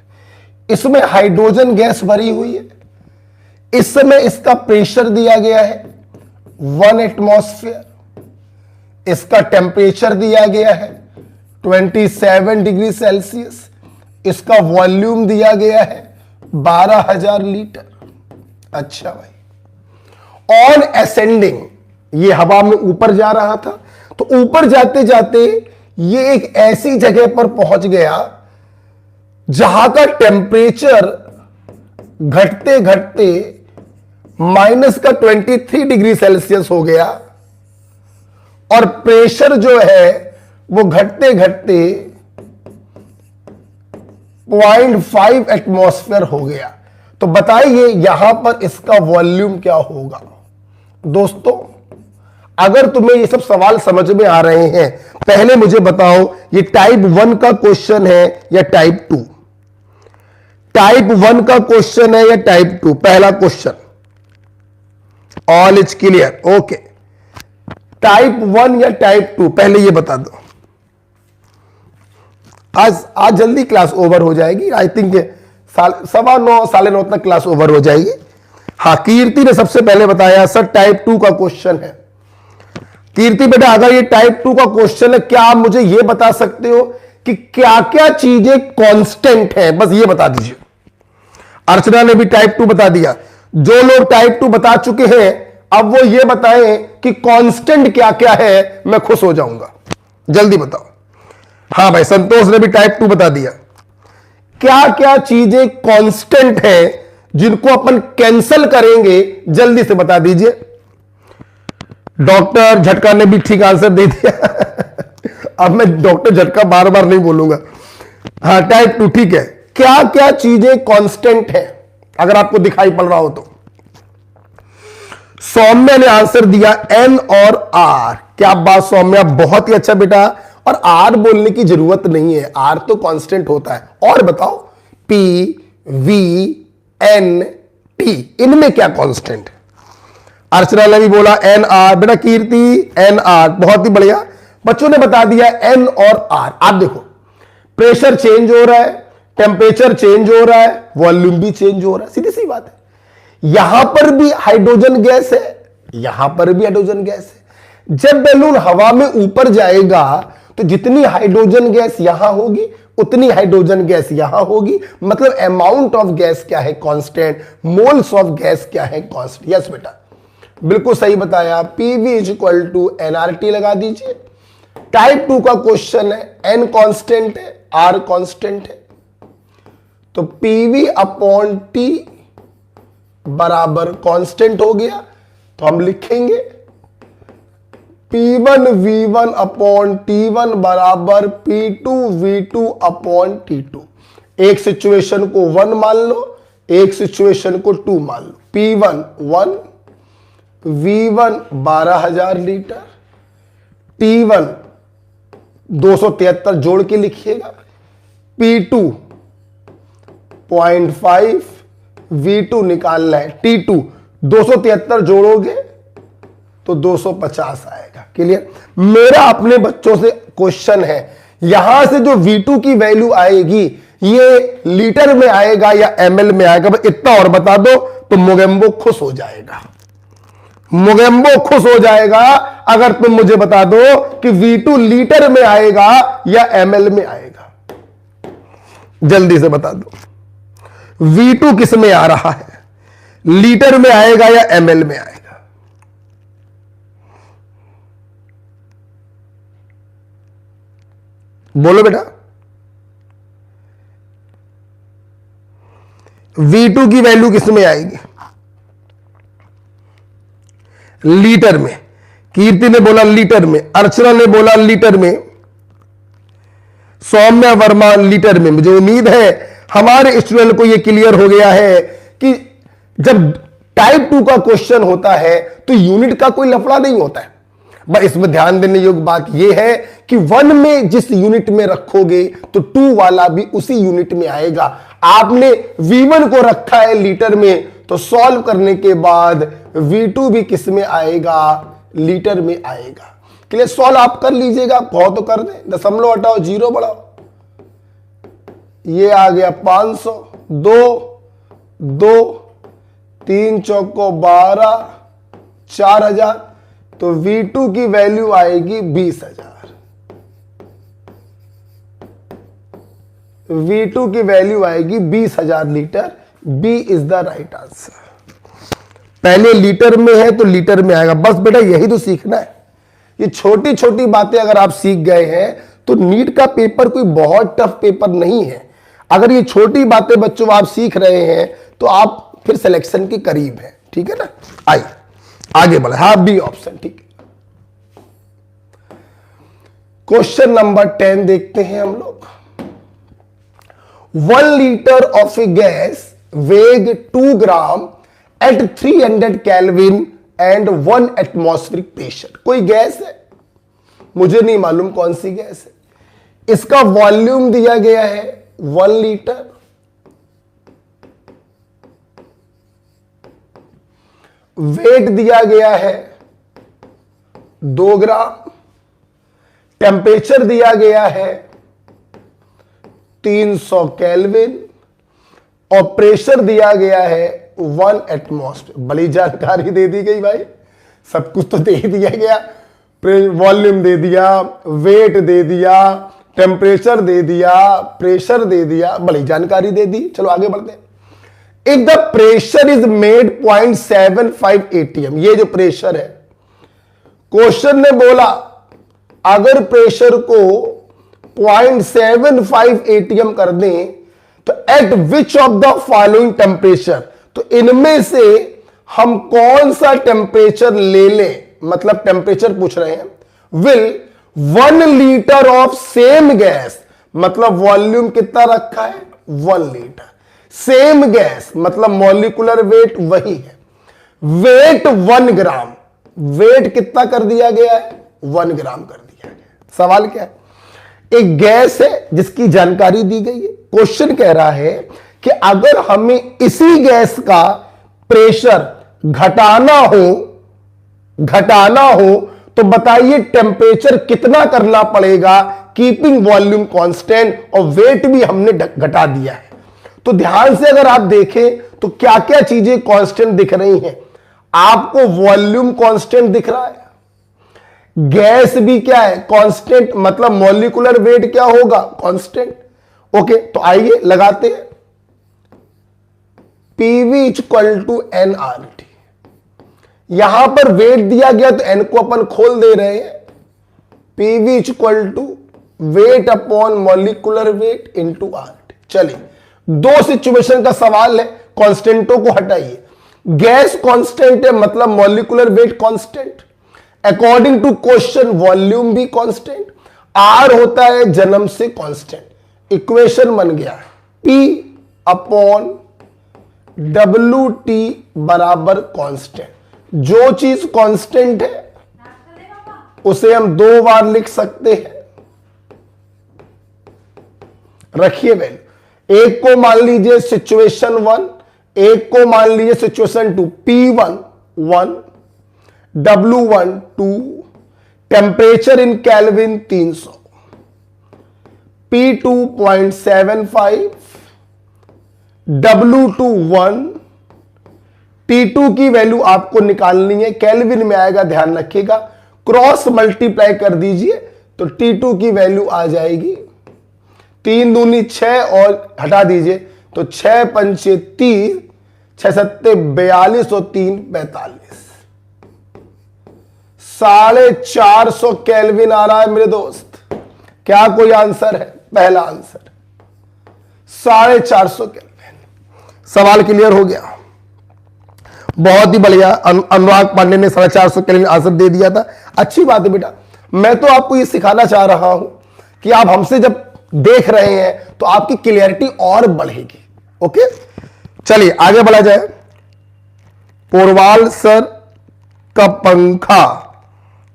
इसमें हाइड्रोजन गैस भरी हुई है, इस समय इसका प्रेशर दिया गया है 1 एटमॉस्फेयर, इसका टेम्परेचर दिया गया है 27 डिग्री सेल्सियस, इसका वॉल्यूम दिया गया है 12,000 लीटर। अच्छा भाई, ऑन असेंडिंग, ये हवा में ऊपर जा रहा था, तो ऊपर जाते जाते ये एक ऐसी जगह पर पहुंच गया जहां का टेम्परेचर घटते घटते -23 डिग्री सेल्सियस हो गया, और प्रेशर जो है वो घटते घटते 0.5 एटमॉस्फेयर हो गया। तो बताइए यहां पर इसका वॉल्यूम क्या होगा। दोस्तों, अगर तुम्हें ये सब सवाल समझ में आ रहे हैं, पहले मुझे बताओ ये टाइप 1 का क्वेश्चन है या टाइप 2? टाइप 1 का क्वेश्चन है या टाइप 2? पहला question, all is clear? Okay, type 1 या टाइप 2, पहले ये बता दो। आज जल्दी क्लास ओवर हो जाएगी, आई थिंक 9:15 9:30 तक क्लास ओवर हो जाएगी। हाँ, कीर्ति ने सबसे पहले बताया सर टाइप 2 का क्वेश्चन है। कीर्ति बेटा, अगर ये टाइप 2 का क्वेश्चन है, क्या आप मुझे ये बता सकते हो कि क्या क्या चीजें कांस्टेंट हैं? बस ये बता दीजिए। अर्चना ने भी टाइप 2 बता दिया। जो लोग टाइप 2 बता चुके हैं, अब वो ये बताएं कि कांस्टेंट क्या क्या है, मैं खुश हो जाऊंगा। जल्दी बताओ। हाँ भाई, संतोष ने भी टाइप 2 बता दिया। क्या क्या चीजें कांस्टेंट है जिनको अपन कैंसल करेंगे, जल्दी से बता दीजिए। डॉक्टर झटका ने भी ठीक आंसर दे दिया। अब मैं डॉक्टर झटका बार बार नहीं बोलूंगा। हाँ, टाइप 2 ठीक है। क्या क्या चीजें कांस्टेंट है अगर आपको दिखाई पड़ रहा हो तो। सौम्या ने आंसर दिया एन और आर। क्या बात सौम्या, बहुत ही अच्छा बेटा। और आर बोलने की जरूरत नहीं है, आर तो कांस्टेंट होता है। और बताओ पी वी एन टी, इनमें क्या कांस्टेंट है? अर्चना ने भी बोला एन आर। बेटा कीर्ति एन आर, बहुत ही बढ़िया। बच्चों ने बता दिया एन और आर। आप देखो, प्रेशर चेंज हो रहा है, टेम्परेचर चेंज हो रहा है, वॉल्यूम भी चेंज हो रहा है, सीधी सी बात है। यहां पर भी हाइड्रोजन गैस है, यहां पर भी हाइड्रोजन गैस है। जब बैलून हवा में ऊपर जाएगा तो जितनी हाइड्रोजन गैस यहां होगी उतनी हाइड्रोजन गैस यहां होगी। मतलब अमाउंट ऑफ गैस क्या है? कांस्टेंट। मोल्स ऑफ गैस क्या है? कांस्टेंट। यस बेटा, बिल्कुल सही बताया। PV is equal to nRT लगा दीजिए। टाइप 2 का क्वेश्चन है, एन कांस्टेंट है, आर कांस्टेंट है, तो पीवी अपॉन टी बराबर कांस्टेंट हो गया। तो हम लिखेंगे P1 V1 अपॉन T1 बराबर P2 V2 अपॉन T2। एक सिचुएशन को 1 मान लो, एक सिचुएशन को 2 मान लो। P1 1, V1 12,000 लीटर, T1 273 जोड़ के लिखिएगा, P2 0.5, V2 निकालना है, T2 273 जोड़ोगे तो 250 आएगा। क्लियर? मेरा अपने बच्चों से क्वेश्चन है, यहां से जो V2 की वैल्यू आएगी ये लीटर में आएगा या ml में आएगा? बस इतना और बता दो तो मोगेम्बो खुश हो जाएगा। मोगेम्बो खुश हो जाएगा अगर तुम मुझे बता दो कि V2 लीटर में आएगा या ml में आएगा। जल्दी से बता दो V2 किस में आ रहा है, लीटर में आएगा या ml में आएगा? बोलो बेटा। V2 की वैल्यू किस में आएगी? लीटर में। कीर्ति ने बोला लीटर में, अर्चना ने बोला लीटर में, सौम्या वर्मा लीटर में। मुझे उम्मीद है हमारे स्टूडेंट को यह क्लियर हो गया है कि जब टाइप 2 का क्वेश्चन होता है तो यूनिट का कोई लफड़ा नहीं होता है। बस इसमें ध्यान देने योग्य बात यह है कि 1 में जिस यूनिट में रखोगे तो 2 वाला भी उसी यूनिट में आएगा। आपने V1 को रखा है लीटर में तो सॉल्व करने के बाद V2 भी किस में आएगा? लीटर में आएगा। क्लियर? सॉल्व आप कर लीजिएगा, कहो तो कर दें। दशमलव हटाओ, जीरो बढ़ाओ, ये आ गया 500, 2 3 चौको 12, 4000, तो V2 की वैल्यू आएगी 20,000। V2 की वैल्यू आएगी 20,000 litre. B is the right answer. पहले लीटर में है तो लीटर में आएगा। बस बेटा यही तो सीखना है। ये छोटी छोटी बातें अगर आप सीख गए हैं तो नीट का पेपर कोई बहुत टफ पेपर नहीं है। अगर ये छोटी बातें बच्चों आप सीख रहे हैं तो आप फिर सिलेक्शन के करीब हैं। ठीक है ना? आइए आगे बढ़े। हाँ, बी ऑप्शन ठीक है। क्वेश्चन नंबर 10 देखते हैं हम लोग। 1 litre of A gas weighs 2 gram at 300 Kelvin and 1 atmospheric pressure. कोई गैस है, मुझे नहीं मालूम कौन सी गैस है। इसका वॉल्यूम दिया गया है 1 लीटर, वेट दिया गया है 2 ग्राम, टेम्परेचर दिया गया है 300 केल्विन और प्रेशर दिया गया है 1 एटमॉस्फेयर। बड़ी जानकारी दे दी गई भाई, सब कुछ तो दे दिया गया। वॉल्यूम दे दिया, वेट दे दिया, टेम्परेचर दे दिया, प्रेशर दे दिया, बड़ी जानकारी दे दी। चलो आगे बढ़ते हैं। If the pressure is made 0.75 ATM, ये जो प्रेशर है, क्वेश्चन ने बोला अगर प्रेशर को 0.75 ATM कर दें तो eight which of the following temperature, तो इनमें से हम कौन सा टेम्परेचर ले लें, मतलब टेम्परेचर पूछ रहे हैं, will 1 litre of same gas, मतलब वॉल्यूम कितना रखा है 1 लीटर, सेम गैस मतलब मॉलिक्यूलर वेट वही है, वेट 1 ग्राम, वेट कितना कर दिया गया है 1 ग्राम कर दिया गया। सवाल क्या है, एक गैस है जिसकी जानकारी दी गई है, क्वेश्चन कह रहा है कि अगर हमें इसी गैस का प्रेशर घटाना हो तो बताइए टेम्परेचर कितना करना पड़ेगा, कीपिंग वॉल्यूम कांस्टेंट, और वेट भी हमने घटा दिया है। तो ध्यान से अगर आप देखें तो क्या क्या चीजें कांस्टेंट दिख रही हैं, आपको वॉल्यूम कांस्टेंट दिख रहा है, गैस भी क्या है कांस्टेंट, मतलब मॉलिक्यूलर वेट क्या होगा कांस्टेंट। ओके, तो आइए लगाते हैं, पीवी इक्वल टू एनआरटी, यहां पर वेट दिया गया तो एन को अपन खोल दे रहे हैं, PV equal to weight upon molecular weight into RT. चलिए, दो सिचुएशन का सवाल है, कांस्टेंटों को हटाइए, गैस कांस्टेंट है मतलब molecular weight constant, according to question volume भी कांस्टेंट, आर होता है जन्म से कांस्टेंट। इक्वेशन बन गया P अपॉन WT बराबर कांस्टेंट। जो चीज कांस्टेंट है उसे हम 2 बार लिख सकते हैं, रखिए वैल्यू, एक को मान लीजिए सिचुएशन 1, एक को मान लीजिए situation 2, P1 1, W1 2, temperature in kelvin 300, P2 0.75, W2 1, T2 की वैल्यू आपको निकालनी है, केल्विन में आएगा ध्यान रखिएगा, क्रॉस मल्टीप्लाई कर दीजिए तो T2 की वैल्यू आ जाएगी 3 दूनी 6 और हटा दीजिए तो 6 पंचे 30, 6 सत्ते 42 और 3 45, 450 केल्विन आ रहा है मेरे दोस्त। क्या कोई आंसर है? पहला आंसर 450 केल्विन। सवाल क्लियर हो गया? बहुत ही बढ़िया, अनुराग पांडे ने 450 केल्विन आंसर दे दिया था। अच्छी बात है बेटा, मैं तो आपको ये सिखाना चाह रहा हूं कि आप हमसे जब देख रहे हैं तो आपकी क्लियरिटी और बढ़ेगी। ओके, चलिए आगे बढ़ा जाए। पोरवाल सर का पंखा,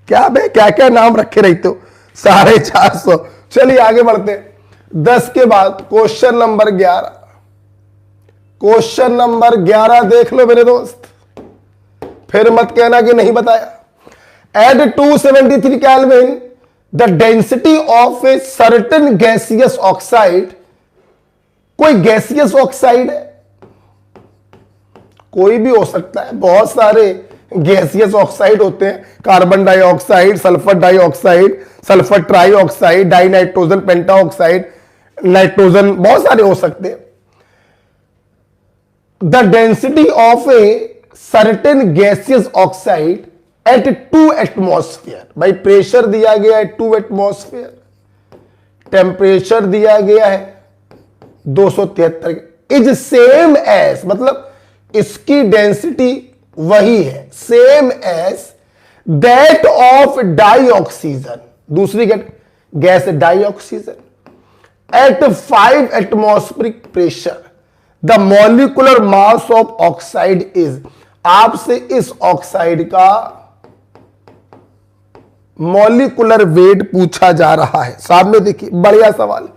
क्या बे क्या क्या नाम रखे रहते हो, 450। चलिए आगे बढ़ते हैं। 10 के बाद क्वेश्चन नंबर 11, क्वेश्चन नंबर 11 देख लो मेरे दोस्त, फिर मत कहना कि नहीं बताया। At 273 Kelvin the density of a certain gaseous oxide, कोई गैसियस ऑक्साइड है, कोई भी हो सकता है, बहुत सारे गैसियस ऑक्साइड होते हैं, carbon dioxide, sulphur dioxide, sulphur trioxide, dinitrogen pentoxide, nitrogen, बहुत सारे हो सकते हैं। The density of a certain gaseous oxide at 2 atmosphere, भाई प्रेशर दिया गया है 2 एटमॉस्फेयर, टेम्परेचर दिया गया है 273, इज सेम एज, मतलब इसकी डेंसिटी वही है, same as that of dioxygen, दूसरी gas dioxygen, at 5 atmospheric pressure the molecular mass of oxide is, आपसे इस ऑक्साइड का मॉलिक्यूलर वेट पूछा जा रहा है। सामने देखिए, बढ़िया सवाल,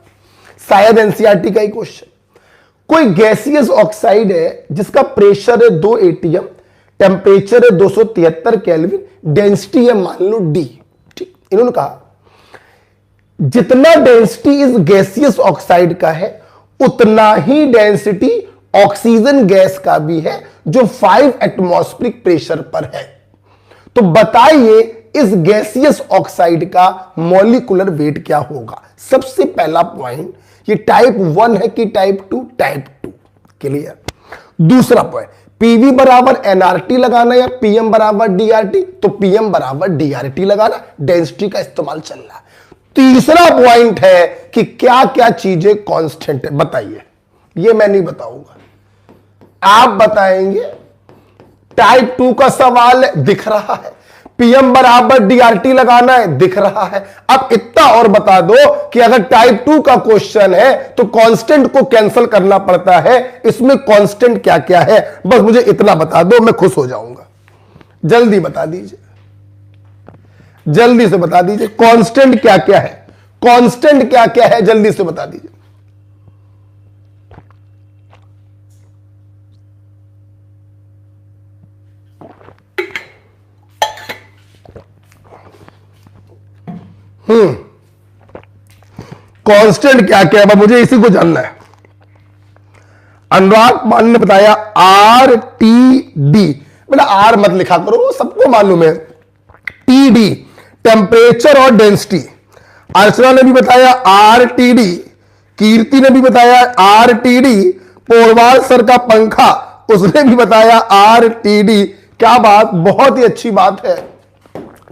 शायद एनसीईआरटी का ही क्वेश्चन। कोई गैसियस ऑक्साइड है जिसका प्रेशर है 2 atm, टेम्परेचर है 273 केल्विन, डेंसिटी है मान लो D। ठीक, इन्होंने कहा जितना डेंसिटी इस गैसियस ऑक्साइड का है उतना ही डेंसिटी ऑक्सीजन गैस का भी है जो 5 एटमॉस्फेरिक प्रेशर पर है। तो बताइए इस गैसियस ऑक्साइड का मॉलिक्यूलर वेट क्या होगा। सबसे पहला पॉइंट, ये टाइप 1 है कि टाइप 2? Type 2, clear. दूसरा पॉइंट, पीवी बराबर एनआरटी लगाना या पीएम बराबर डीआरटी, तो पीएम बराबर डीआरटी लगाना, डेंसिटी का इस्तेमाल चल रहा है। तीसरा पॉइंट है कि क्या क्या चीजें कांस्टेंट है, बताइए। ये मैं नहीं बताऊंगा, आप बताएंगे। टाइप 2 का सवाल है, दिख रहा है। पीएम बराबर डीआरटी लगाना है, दिख रहा है। अब इतना और बता दो कि अगर टाइप 2 का क्वेश्चन है तो कांस्टेंट को कैंसिल करना पड़ता है, इसमें कांस्टेंट क्या क्या है, बस मुझे इतना बता दो, मैं खुश हो जाऊंगा। जल्दी बता दीजिए, जल्दी से बता दीजिए कांस्टेंट क्या क्या है, कांस्टेंट क्या क्या है, जल्दी से बता दीजिए। कांस्टेंट क्या क्या है, मुझे इसी को जानना है। अनुराग मान ने बताया आर टी डी, बेटा आर मत लिखा करो, सबको मालूम है। टी डी टेम्परेचर और डेंसिटी। अर्चना ने भी बताया आर टी डी, कीर्ति ने भी बताया R T D, Porwal sir का पंखा उसने भी बताया आर टी डी। क्या बात, बहुत ही अच्छी बात है।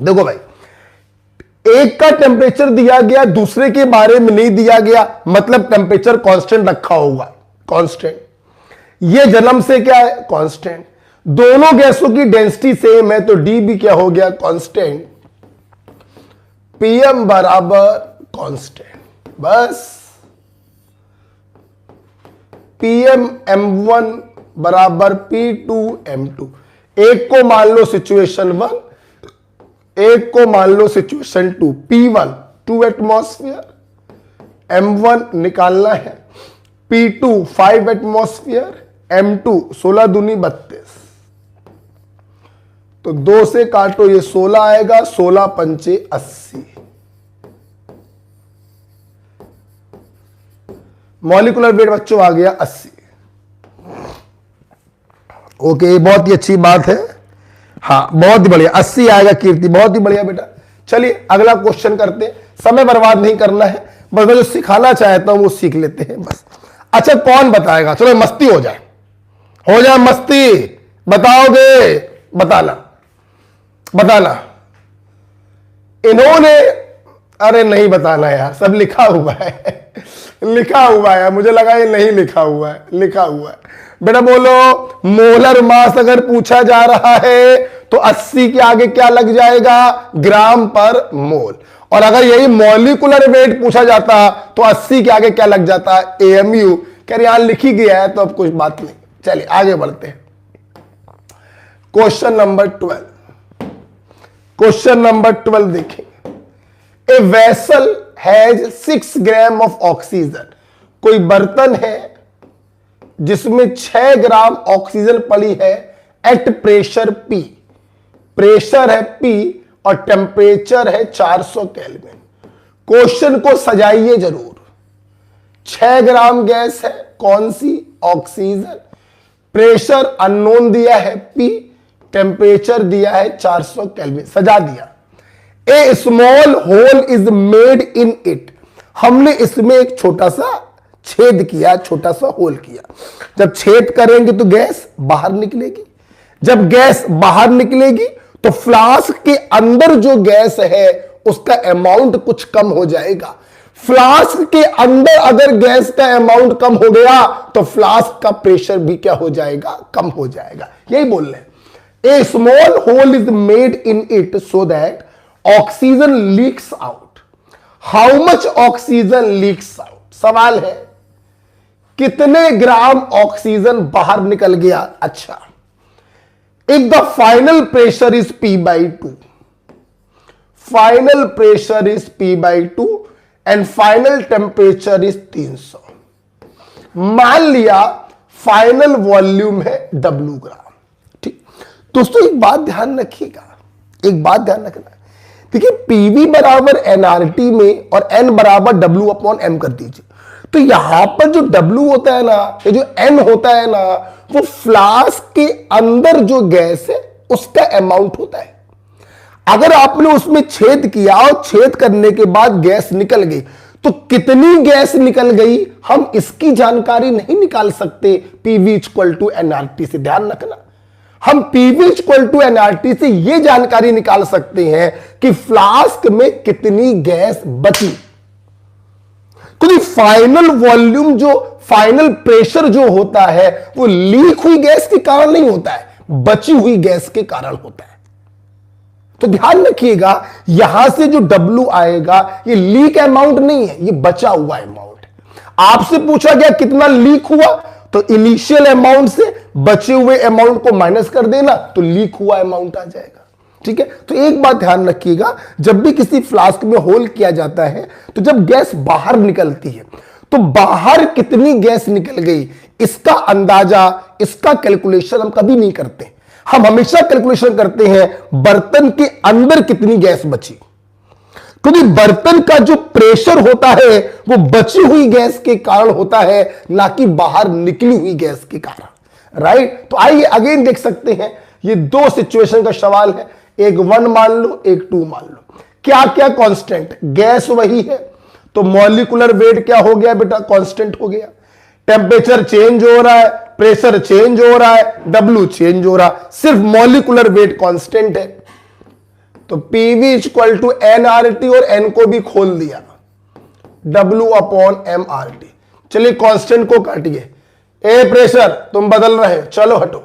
देखो भाई, एक का टेम्परेचर दिया गया, दूसरे के बारे में नहीं दिया गया, मतलब टेम्परेचर कांस्टेंट रखा होगा, कांस्टेंट। ये जन्म से क्या है, कांस्टेंट। दोनों गैसों की डेंसिटी सेम है तो डी भी क्या हो गया, कांस्टेंट। पीएम बराबर कांस्टेंट, बस। पीएम m1 बराबर p2 m2। एक को मान लो सिचुएशन 1, एक को मान लो सिचुएशन 2। P1 2 एटमॉस्फेयर, M1 निकालना है, P2 5 एटमॉस्फेयर, M2 16 दूनी 32। तो 2 से काटो, ये 16 आएगा, 16 पंचे 80। मॉलिक्यूलर वेट बच्चों आ गया 80। ओके, बहुत ही अच्छी बात है। हाँ, बहुत ही बढ़िया, 80 आएगा कीर्ति, बहुत ही बढ़िया बेटा। चलिए अगला क्वेश्चन करते हैं, समय बर्बाद नहीं करना है, बस मैं जो सिखाना चाहता हूं वो सीख लेते हैं बस। अच्छा, कौन बताएगा, चलो मस्ती हो जाए मस्ती। बताओगे, बताना बताना। इन्होंने, अरे नहीं बताना यार, सब लिखा हुआ है लिखा हुआ है, मुझे लगा ये नहीं लिखा हुआ है, लिखा हुआ है। बेटा बोलो, मोलर मास अगर पूछा जा रहा है तो 80 के आगे क्या लग जाएगा, ग्राम पर मोल। और अगर यही मॉलिक्यूलर वेट पूछा जाता तो 80 के आगे क्या लग जाता, एएमयू। कह रहे यहां लिखी गया है तो अब कुछ बात नहीं। चलिए आगे बढ़ते हैं। क्वेश्चन नंबर 12, क्वेश्चन नंबर 12 देखें। A vessel has 6 gram of oxygen. कोई बर्तन है जिसमें 6 ग्राम ऑक्सीजन पड़ी है एट प्रेशर P। प्रेशर है P और टेम्परेचर है 400 केल्विन। क्वेश्चन को सजाइए जरूर। 6 ग्राम गैस है, कौन सी, ऑक्सीजन। प्रेशर अननोन दिया है P, टेम्परेचर दिया है 400 केल्विन, सजा दिया। A small hole is made in it. हमने इसमें एक छोटा सा छेद किया, छोटा सा होल किया। जब छेद करेंगे तो गैस बाहर निकलेगी। जब गैस बाहर निकलेगी तो फ्लास्क के अंदर जो गैस है उसका अमाउंट कुछ कम हो जाएगा। फ्लास्क के अंदर अगर गैस का अमाउंट कम हो गया तो फ्लास्क का प्रेशर भी क्या हो जाएगा, कम हो जाएगा। यही बोल रहे हैं। A small hole is made in it so that oxygen leaks out. How much oxygen leaks out. सवाल है कितने ग्राम ऑक्सीजन बाहर निकल गया। अच्छा, if the final pressure is P/2, final pressure is P/2 and final temperature is 300। मान लिया फाइनल वॉल्यूम है W ग्राम। ठीक दोस्तों, एक बात ध्यान रखिएगा, एक बात ध्यान रखना। देखिए, PV बराबर nRT में और N बराबर W/m कर दीजिए। तो यहां पर जो W होता है ना, ये जो N होता है ना, वो फ्लास्क के अंदर जो गैस है उसका अमाउंट होता है। अगर आपने उसमें छेद किया और छेद करने के बाद गैस निकल गई तो कितनी गैस निकल गई हम इसकी जानकारी नहीं निकाल सकते PV = nRT से। ध्यान रखना, हम PV = nRT से यह जानकारी निकाल सकते हैं कि फ्लास्क में कितनी गैस बची। क्योंकि फाइनल वॉल्यूम जो फाइनल प्रेशर जो होता है वो लीक हुई गैस के कारण नहीं होता है, बची हुई गैस के कारण होता है। तो ध्यान रखिएगा, यहां से जो W आएगा ये लीक अमाउंट नहीं है, ये बचा हुआ अमाउंट है। आपसे पूछा गया कितना लीक हुआ, तो इनिशियल अमाउंट से बचे हुए अमाउंट को माइनस कर देना, तो लीक हुआ अमाउंट आ जाएगा। ठीक है, तो एक बात ध्यान रखिएगा, जब भी किसी फ्लास्क में होल किया जाता है तो जब गैस बाहर निकलती है तो बाहर कितनी गैस निकल गई इसका अंदाजा, इसका कैलकुलेशन हम कभी नहीं करते। हम हमेशा कैलकुलेशन करते हैं बर्तन के अंदर कितनी गैस बची, क्योंकि बर्तन का जो प्रेशर होता है वो बची हुई गैस के कारण होता है, ना कि बाहर निकली हुई गैस के कारण। राइट, तो आइए अगेन देख सकते हैं, ये दो सिचुएशन का सवाल है, एक 1 मान लो, एक 2 मान लो। क्या क्या कांस्टेंट, गैस वही है तो मॉलिक्यूलर वेट क्या हो गया बेटा, कांस्टेंट हो गया। टेम्परेचर चेंज हो रहा है, प्रेशर चेंज हो रहा है, W चेंज हो रहा है, सिर्फ मॉलिक्यूलर वेट कांस्टेंट है। तो PV इक्वल टू nRT और n को भी खोल दिया, W/mRT। चलिए कांस्टेंट को काटिए, ए प्रेशर तुम बदल रहे हो, चलो हटो।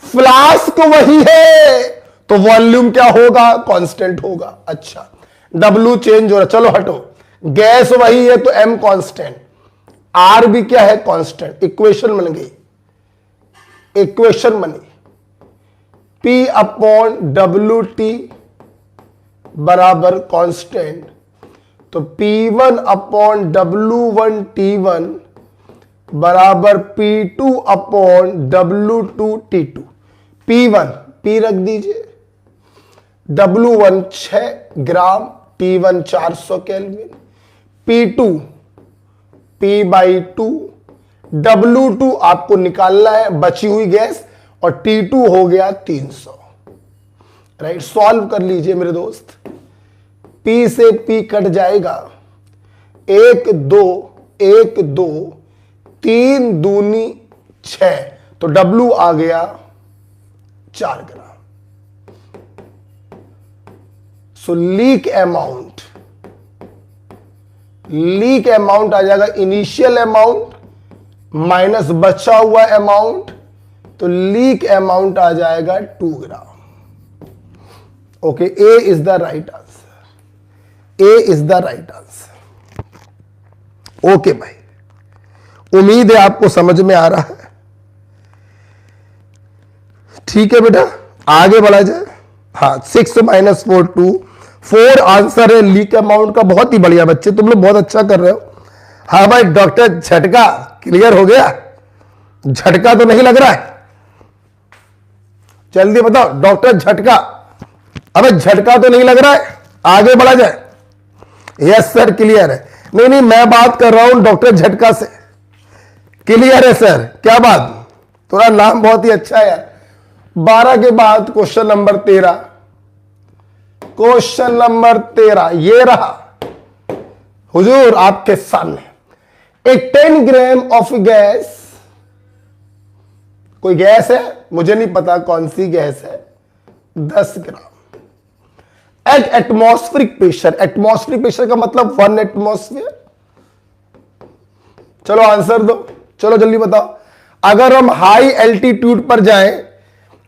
फ्लास्क वही है तो वॉल्यूम क्या होगा, कांस्टेंट होगा। अच्छा, W चेंज हो रहा, चलो हटो। गैस वही है तो M कांस्टेंट, R भी क्या है, कांस्टेंट। इक्वेशन बन गई, इक्वेशन बनी, P/WT बराबर कांस्टेंट, तो P1/W1T1 बराबर P2/W2T2। P1 P रख दीजिए, W1 6 ग्राम, T1 400 kelvin, P2 P/2, W2 आपको निकालना है बची हुई गैस, और T2 हो गया 300। राइट, सॉल्व कर लीजिए मेरे दोस्त, P से P कट जाएगा, 1 2 1 2 3 दूनी 6, तो W आ गया 4 ग्राम। सो लीक अमाउंट आ जाएगा इनिशियल अमाउंट माइनस बचा हुआ अमाउंट, तो लीक अमाउंट आ जाएगा 2 gram. Okay, A is the right answer, A is the right answer. Okay भाई, उम्मीद है आपको समझ में आ रहा है। ठीक है बेटा, आगे बढ़ा जाए। हाँ, 6 - 4 2 4 आंसर है लीक अमाउंट का। बहुत ही बढ़िया बच्चे, तुम लोग बहुत अच्छा कर रहे हो। हाँ भाई, डॉक्टर झटका क्लियर हो गया, झटका तो नहीं लग रहा है, जल्दी बताओ डॉक्टर झटका। अबे झटका तो नहीं लग रहा है, आगे बढ़ा जाए। यस सर क्लियर है। नहीं नहीं, मैं बात कर रहा हूं डॉक्टर झटका से। क्लियर है सर, क्या बात, थोड़ा नाम बहुत ही अच्छा है यार। 12 के बाद क्वेश्चन नंबर 13, क्वेश्चन नंबर 13 ये रहा हुजूर आपके सामने। एक 10 ग्राम ऑफ गैस, कोई गैस है, मुझे नहीं पता कौन सी गैस है, 10 gram at atmospheric pressure. Atmospheric pressure का मतलब 1 एटमॉस्फेयर। चलो आंसर दो, चलो जल्दी बताओ। अगर हम हाई एल्टीट्यूड पर जाएं,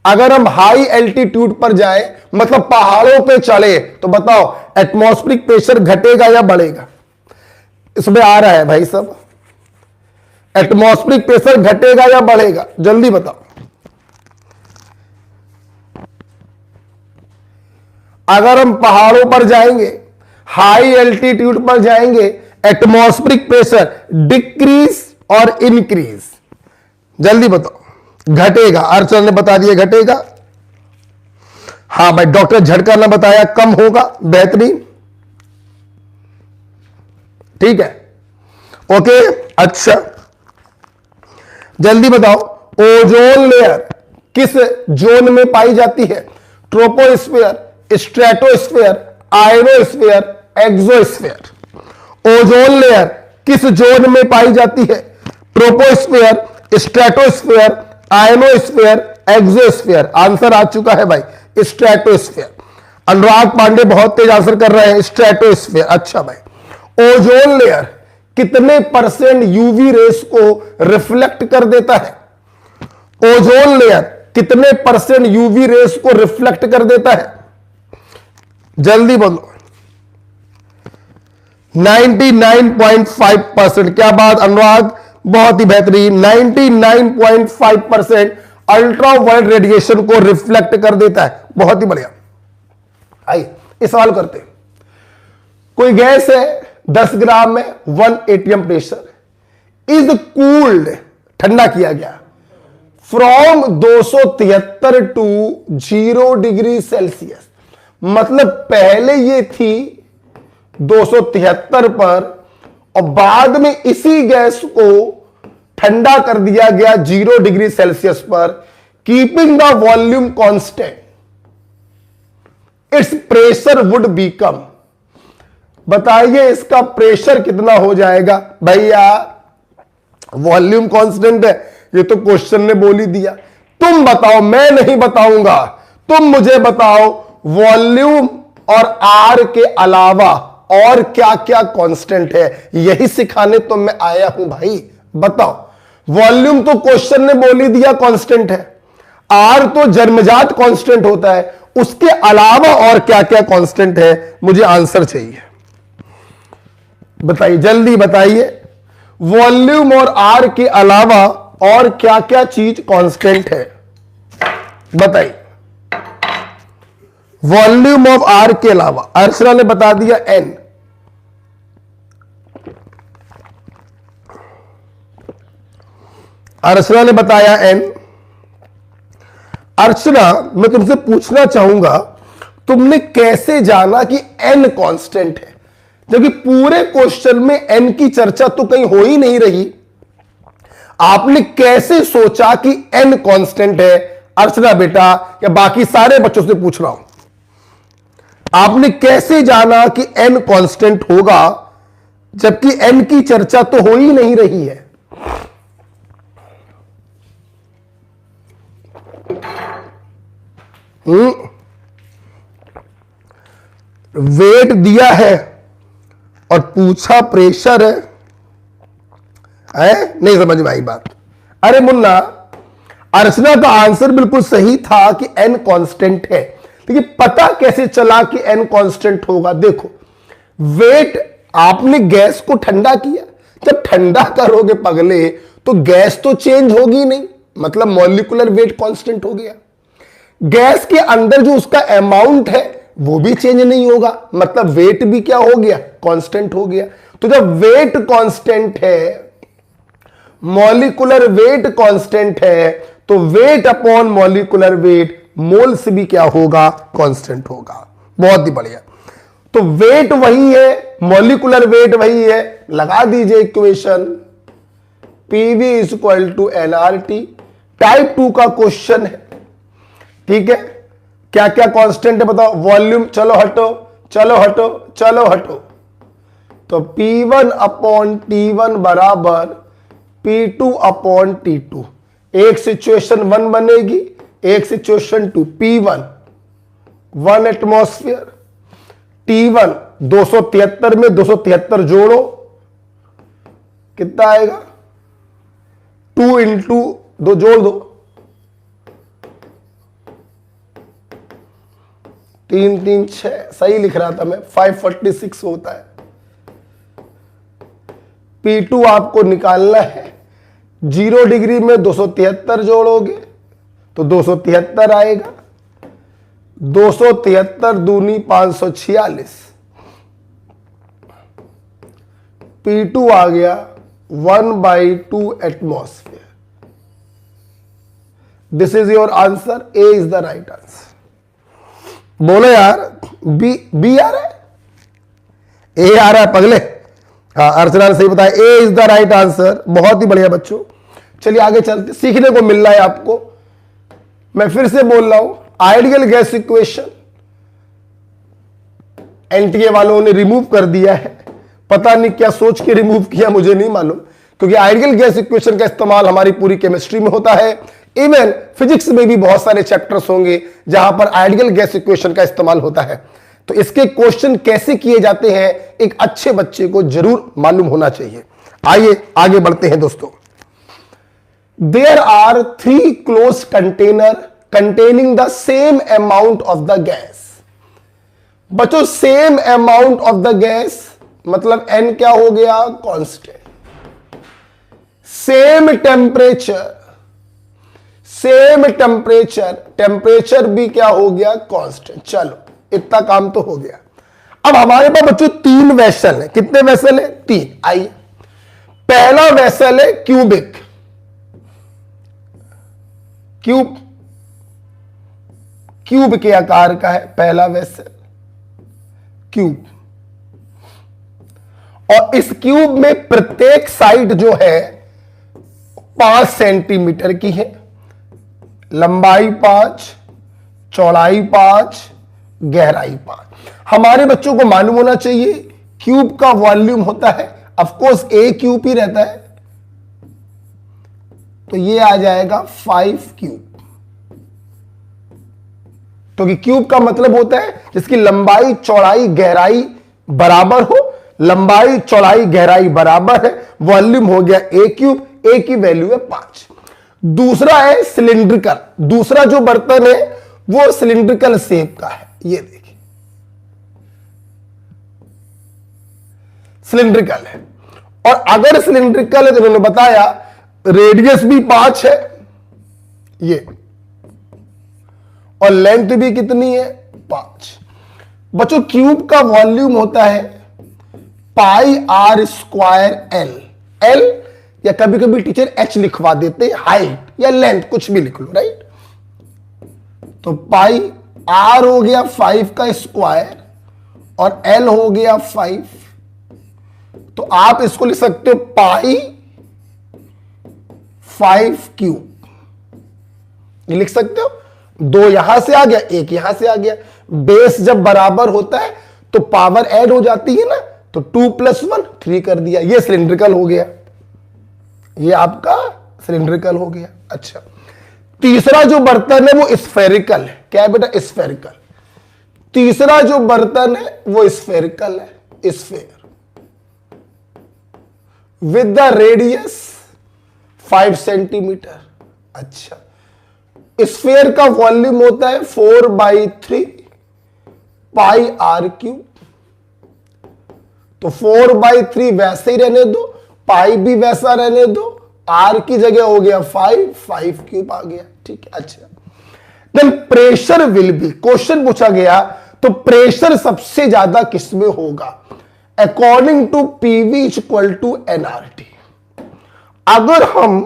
अगर हम हाई एल्टीट्यूड पर जाएं मतलब पहाड़ों पे चले, तो बताओ एटमॉस्फेरिक प्रेशर घटेगा या बढ़ेगा? इसमें आ रहा है भाई सब, एटमॉस्फेरिक प्रेशर घटेगा या बढ़ेगा, जल्दी बताओ। अगर हम पहाड़ों पर जाएंगे, हाई एल्टीट्यूड पर जाएंगे, एटमॉस्फेरिक प्रेशर डिक्रीज और इंक्रीज, जल्दी बताओ। घटेगा, अर्चना ने बता दिया घटेगा। हाँ भाई, डॉक्टर झटका ने बताया कम होगा, बेहतरीन, ठीक है। ओके, अच्छा जल्दी बताओ, ओजोन लेयर किस जोन में पाई जाती है? Troposphere, stratosphere, ionosphere, exosphere. Ozone layer किस जोन में पाई जाती है? Troposphere, stratosphere, ionosphere, exosphere. Answer आ चुका है भाई, स्ट्रेटोस्फीयर। अनुराग पांडे बहुत तेज आंसर कर रहे हैं, स्ट्रेटोस्फीयर। अच्छा भाई, ओजोन लेयर कितने परसेंट यूवी रेस को रिफ्लेक्ट कर देता है? ओजोन लेयर कितने परसेंट यूवी रेस को रिफ्लेक्ट कर देता है? जल्दी बोलो। 99.5%। क्या बात अनुराग, बहुत ही बेहतरीन। 99.5% अल्ट्रावायलेट रेडिएशन को रिफ्लेक्ट कर देता है। बहुत ही बढ़िया। आइए इस सवाल करते हैं। कोई गैस है 10 ग्राम में 1 atm प्रेशर इज कूल्ड, ठंडा किया गया फ्रॉम 273 टू 0 डिग्री सेल्सियस। मतलब पहले ये थी 273 पर और बाद में इसी गैस को ठंडा कर दिया गया 0 डिग्री सेल्सियस पर, keeping the volume constant, it's pressure would become. बताइए इसका प्रेशर कितना हो जाएगा? भैया वॉल्यूम कांस्टेंट है, ये तो क्वेश्चन ने बोल ही दिया। तुम बताओ, मैं नहीं बताऊंगा, तुम मुझे बताओ वॉल्यूम और आर के अलावा और क्या क्या कांस्टेंट है। यही सिखाने तो मैं आया हूं भाई। बताओ, वॉल्यूम तो क्वेश्चन ने बोल ही दिया कांस्टेंट है, आर तो जन्मजात कांस्टेंट होता है, उसके अलावा और क्या क्या कांस्टेंट है? मुझे आंसर चाहिए, बताइए जल्दी बताइए। वॉल्यूम और आर के अलावा और क्या क्या चीज कांस्टेंट है? बताइए। वॉल्यूम ऑफ आर के अलावा अर्चना ने बता दिया एन। अर्चना ने बताया एन। अर्चना, मैं तुमसे पूछना चाहूंगा, तुमने कैसे जाना कि एन कांस्टेंट है, जबकि पूरे क्वेश्चन में एन की चर्चा तो कहीं हो ही नहीं रही। आपने कैसे सोचा कि एन कांस्टेंट है? अर्चना बेटा, या बाकी सारे बच्चों से पूछ रहा हूं, आपने कैसे जाना कि एन कांस्टेंट होगा जबकि एन की चर्चा तो हो ही नहीं रही है? वेट दिया है और पूछा प्रेशर है? नहीं समझ में आई बात। अरे मुन्ना, अर्चना का आंसर बिल्कुल सही था कि एन कांस्टेंट है, लेकिन पता कैसे चला कि एन कांस्टेंट होगा? देखो, वेट, आपने गैस को ठंडा किया, जब ठंडा करोगे पगले तो गैस तो चेंज होगी नहीं, मतलब मॉलिक्यूलर वेट कांस्टेंट हो गया। गैस के अंदर जो उसका अमाउंट है वो भी चेंज नहीं होगा, मतलब वेट भी क्या हो गया? कांस्टेंट हो गया। तो जब वेट कांस्टेंट है, मॉलिक्यूलर वेट कांस्टेंट है, तो वेट अपॉन मॉलिक्यूलर वेट मोल से भी क्या होगा? कांस्टेंट होगा। बहुत ही बढ़िया। तो वेट वही है, मॉलिक्यूलर वेट वही है, लगा दीजिए equation, PV is equal to nRT. Type 2 का क्वेश्चन है, ठीक है। क्या क्या कांस्टेंट है बताओ? वॉल्यूम, चलो हटो चलो हटो चलो हटो, तो P1 अपॉन T1 बराबर P2 अपॉन T2। एक सिचुएशन 1 बनेगी, एक सिचुएशन 2। P1 1 एटमॉस्फेयर, T1 273 में 273 जोड़ो, कितना आएगा? 2 इंटू 2 जोड़ दो, 3 3 6, सही लिख रहा था मैं, 546 होता है। P2 आपको निकालना है, 0 डिग्री में 273 जोड़ोगे तो 273 आएगा, 273 दूनी 546। P2 आ गया 1/2 atmosphere. This is your answer, A is the right answer. बोलो यार, बी आ रहा है? ए आ रहा है पगले? हाँ, अर्चना ने सही बताया, ए इज द राइट आंसर। बहुत ही बढ़िया बच्चों, चलिए आगे चलते, सीखने को मिल रहा है आपको। मैं फिर से बोल रहा हूं, आइडियल गैस इक्वेशन एनटीए वालों ने रिमूव कर दिया है, पता नहीं क्या सोच के रिमूव किया, मुझे नहीं मालूम, क्योंकि आइडियल गैस इक्वेशन का इस्तेमाल हमारी पूरी केमिस्ट्री में होता है। इवन फिजिक्स में भी बहुत सारे चैप्टर्स होंगे जहां पर आइडियल गैस इक्वेशन का इस्तेमाल होता है। तो इसके क्वेश्चन कैसे किए जाते हैं एक अच्छे बच्चे को जरूर मालूम होना चाहिए। आइए आगे बढ़ते हैं दोस्तों। There are 3 close container containing the same amount of the gas. बच्चों same amount of the gas मतलब n क्या हो गया, कांस्टेंट। सेम टेम्परेचर, टेम्परेचर भी क्या हो गया, कांस्टेंट। चलो इतना काम तो हो गया। अब हमारे पास बच्चों 3 वेसल है। कितने वेसल है, 3। आइए पहला वेसल है क्यूबिक, क्यूब के आकार का है पहला वेसल, क्यूब। और इस क्यूब में प्रत्येक साइड जो है 5 सेंटीमीटर की है, लंबाई 5, चौड़ाई 5, गहराई 5। हमारे बच्चों को मालूम होना चाहिए क्यूब का वॉल्यूम होता है, ऑफ कोर्स ए क्यूब ही रहता है, तो ये आ जाएगा 5 क्यूब। क्योंकि क्यूब का मतलब होता है जिसकी लंबाई चौड़ाई गहराई बराबर हो, लंबाई चौड़ाई गहराई बराबर है, वॉल्यूम हो गया ए क्यूब, ए की वैल्यू है 5। दूसरा है सिलिंड्रिकल, दूसरा जो बर्तन है वो सिलिंड्रिकल शेप का है, ये देखिए सिलिंड्रिकल है। और अगर सिलिंड्रिकल है तो मैंने बताया रेडियस भी 5 है ये, और लेंथ भी कितनी है, 5। बच्चों क्यूब का वॉल्यूम होता है पाई आर स्क्वायर एल, एल या कभी कभी टीचर एच लिखवा देते हैं, हाइट या लेंथ कुछ भी लिख लो, राइट। तो पाई आर हो गया 5 का स्क्वायर और एल हो गया 5, तो आप इसको लिख सकते हो पाई 5 क्यूब, ये लिख सकते हो। 2 यहां से आ गया, 1 यहां से आ गया। बेस जब बराबर होता है तो पावर ऐड हो जाती है ना, तो 2 + 1 3 कर दिया, ये सिलिंड्रिकल हो गया, ये आपका सिलिंड्रिकल हो गया। अच्छा, तीसरा जो बर्तन है वो स्फेरिकल है। क्या है बेटा, स्फेरिकल। तीसरा जो बर्तन है वो स्फेरिकल है, sphere with the radius 5 centimetre. अच्छा, स्फेयर का वॉल्यूम होता है 4/3 पाई आर क्यूब। तो 4/3 वैसे ही रहने दो, पाई भी वैसा रहने दो, आर की जगह हो गया 5 क्यूब आ गया, ठीक है। अच्छा, then pressure will be, question पूछा गया तो प्रेशर सबसे ज्यादा किसमें होगा, according to PV equal to nRT. अगर हम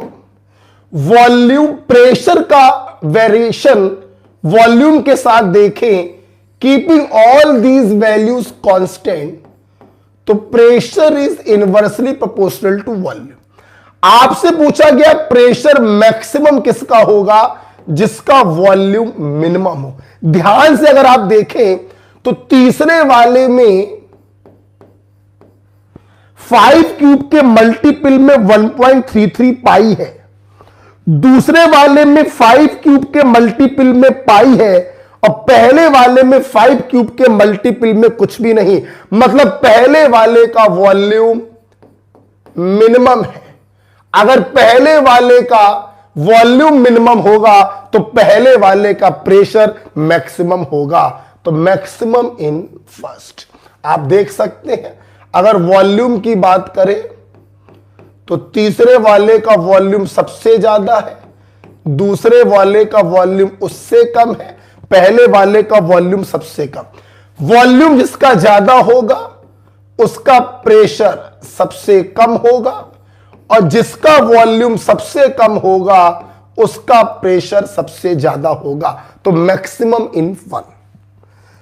वॉल्यूम प्रेशर का वेरिएशन वॉल्यूम के साथ देखें, keeping all these values constant, तो pressure is inversely proportional to volume. आपसे पूछा गया प्रेशर मैक्सिमम किसका होगा, जिसका वॉल्यूम मिनिमम हो। ध्यान से अगर आप देखें तो तीसरे वाले में 5 क्यूब के मल्टीपल में 1.33 पाई है, दूसरे वाले में 5 क्यूब के मल्टीपल में पाई है, और पहले वाले में 5 क्यूब के मल्टीपल में कुछ भी नहीं। मतलब पहले वाले का वॉल्यूम मिनिमम है। अगर पहले वाले का वॉल्यूम मिनिमम होगा तो पहले वाले का प्रेशर मैक्सिमम होगा। तो मैक्सिमम इन फर्स्ट। आप देख सकते हैं अगर वॉल्यूम की बात करें तो तीसरे वाले का वॉल्यूम सबसे ज्यादा है, दूसरे वाले का वॉल्यूम उससे कम है, पहले वाले का वॉल्यूम सबसे कम। वॉल्यूम जिसका ज्यादा होगा उसका प्रेशर सबसे कम होगा, और जिसका वॉल्यूम सबसे कम होगा उसका प्रेशर सबसे ज्यादा होगा। तो maximum in one,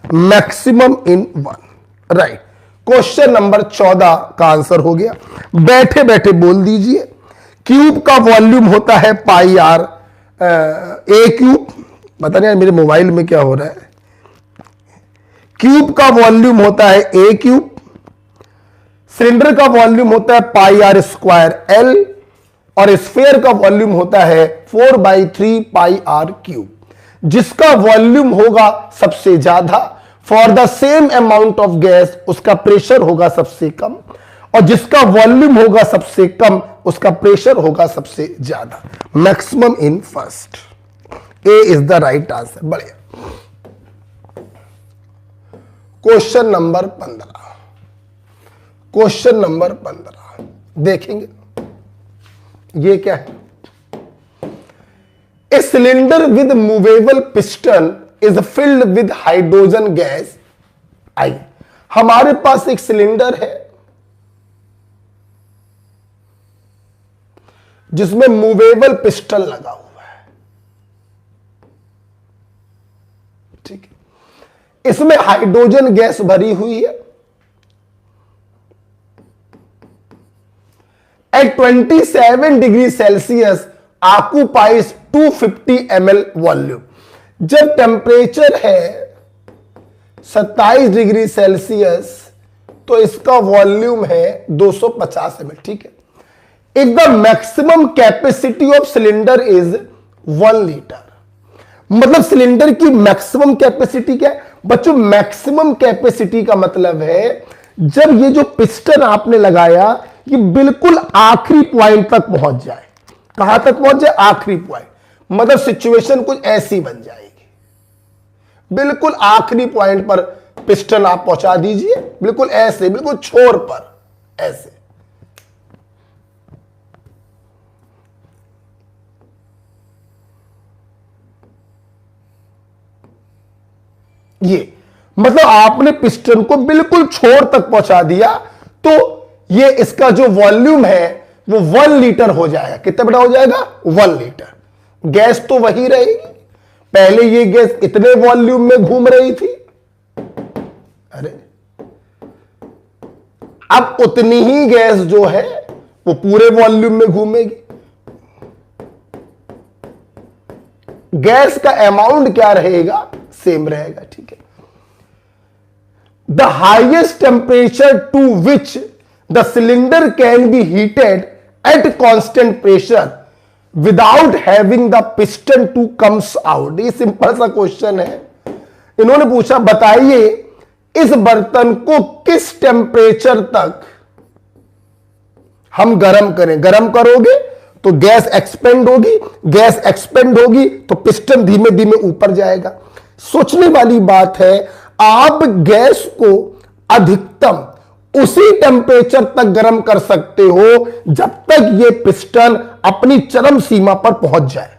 maximum in one, right. Question number 14 का आंसर हो गया। बैठे बैठे बोल दीजिए, क्यूब का वॉल्यूम होता है पाई आर ए क्यूब। पता नहीं मेरे मोबाइल में क्या हो रहा है। क्यूब का वॉल्यूम होता है ए क्यूब, सिलेंडर का वॉल्यूम होता है पाई आर स्क्वायर एल, और स्फेयर का वॉल्यूम होता है 4/3 पाई आर क्यूब। जिसका वॉल्यूम होगा सबसे ज्यादा, for the same amount of gas उसका प्रेशर होगा सबसे कम, और जिसका वॉल्यूम होगा सबसे कम उसका प्रेशर होगा सबसे ज्यादा। Maximum in first, A is the right answer. बढ़िया। क्वेश्चन नंबर 15, क्वेश्चन नंबर 15 देखेंगे। ये क्या है? A cylinder with movable piston is filled with hydrogen gas. I, हमारे पास एक सिलेंडर है जिसमें मूवेबल पिस्टन लगा हुआ है, ठीक है। इसमें हाइड्रोजन गैस भरी हुई है। At 27 degree Celsius occupies 250 ml volume. जब टेम्परेचर है 27 डिग्री सेल्सियस तो इसका वॉल्यूम है 250 ml, ठीक है। If the maximum capacity of cylinder is 1 litre, मतलब सिलेंडर की मैक्सिमम कैपेसिटी क्या है बच्चों? मैक्सिमम कैपेसिटी का मतलब है जब ये जो पिस्टन आपने लगाया ये बिल्कुल आखिरी पॉइंट तक पहुंच जाए। कहां तक पहुंच जाए? आखिरी पॉइंट। मतलब सिचुएशन कुछ ऐसी बन जाएगी, बिल्कुल आखिरी पॉइंट पर पिस्टन आप पहुंचा दीजिए, बिल्कुल ऐसे, बिल्कुल छोर पर ऐसे। ये मतलब आपने पिस्टन को बिल्कुल छोर तक पहुंचा दिया तो ये इसका जो वॉल्यूम है वो 1 लीटर हो जाएगा। कितना बड़ा हो जाएगा? 1 लीटर। गैस तो वही रहेगी, पहले ये गैस इतने वॉल्यूम में घूम रही थी, अरे अब उतनी ही गैस जो है वो पूरे वॉल्यूम में घूमेगी। गैस का अमाउंट क्या रहेगा? सेम रहेगा, ठीक है। The highest temperature to which the cylinder can be heated at constant pressure without having the piston to comes out. ये सिंपल सा क्वेश्चन है। इन्होंने पूछा बताइए इस बर्तन को किस टेम्परेचर तक हम गर्म करें। गर्म करोगे तो गैस एक्सपेंड होगी, गैस एक्सपेंड होगी तो पिस्टन धीमे धीमे ऊपर जाएगा। सोचने वाली बात है, आप गैस को अधिकतम उसी टेम्परेचर तक गर्म कर सकते हो जब तक यह पिस्टन अपनी चरम सीमा पर पहुंच जाए।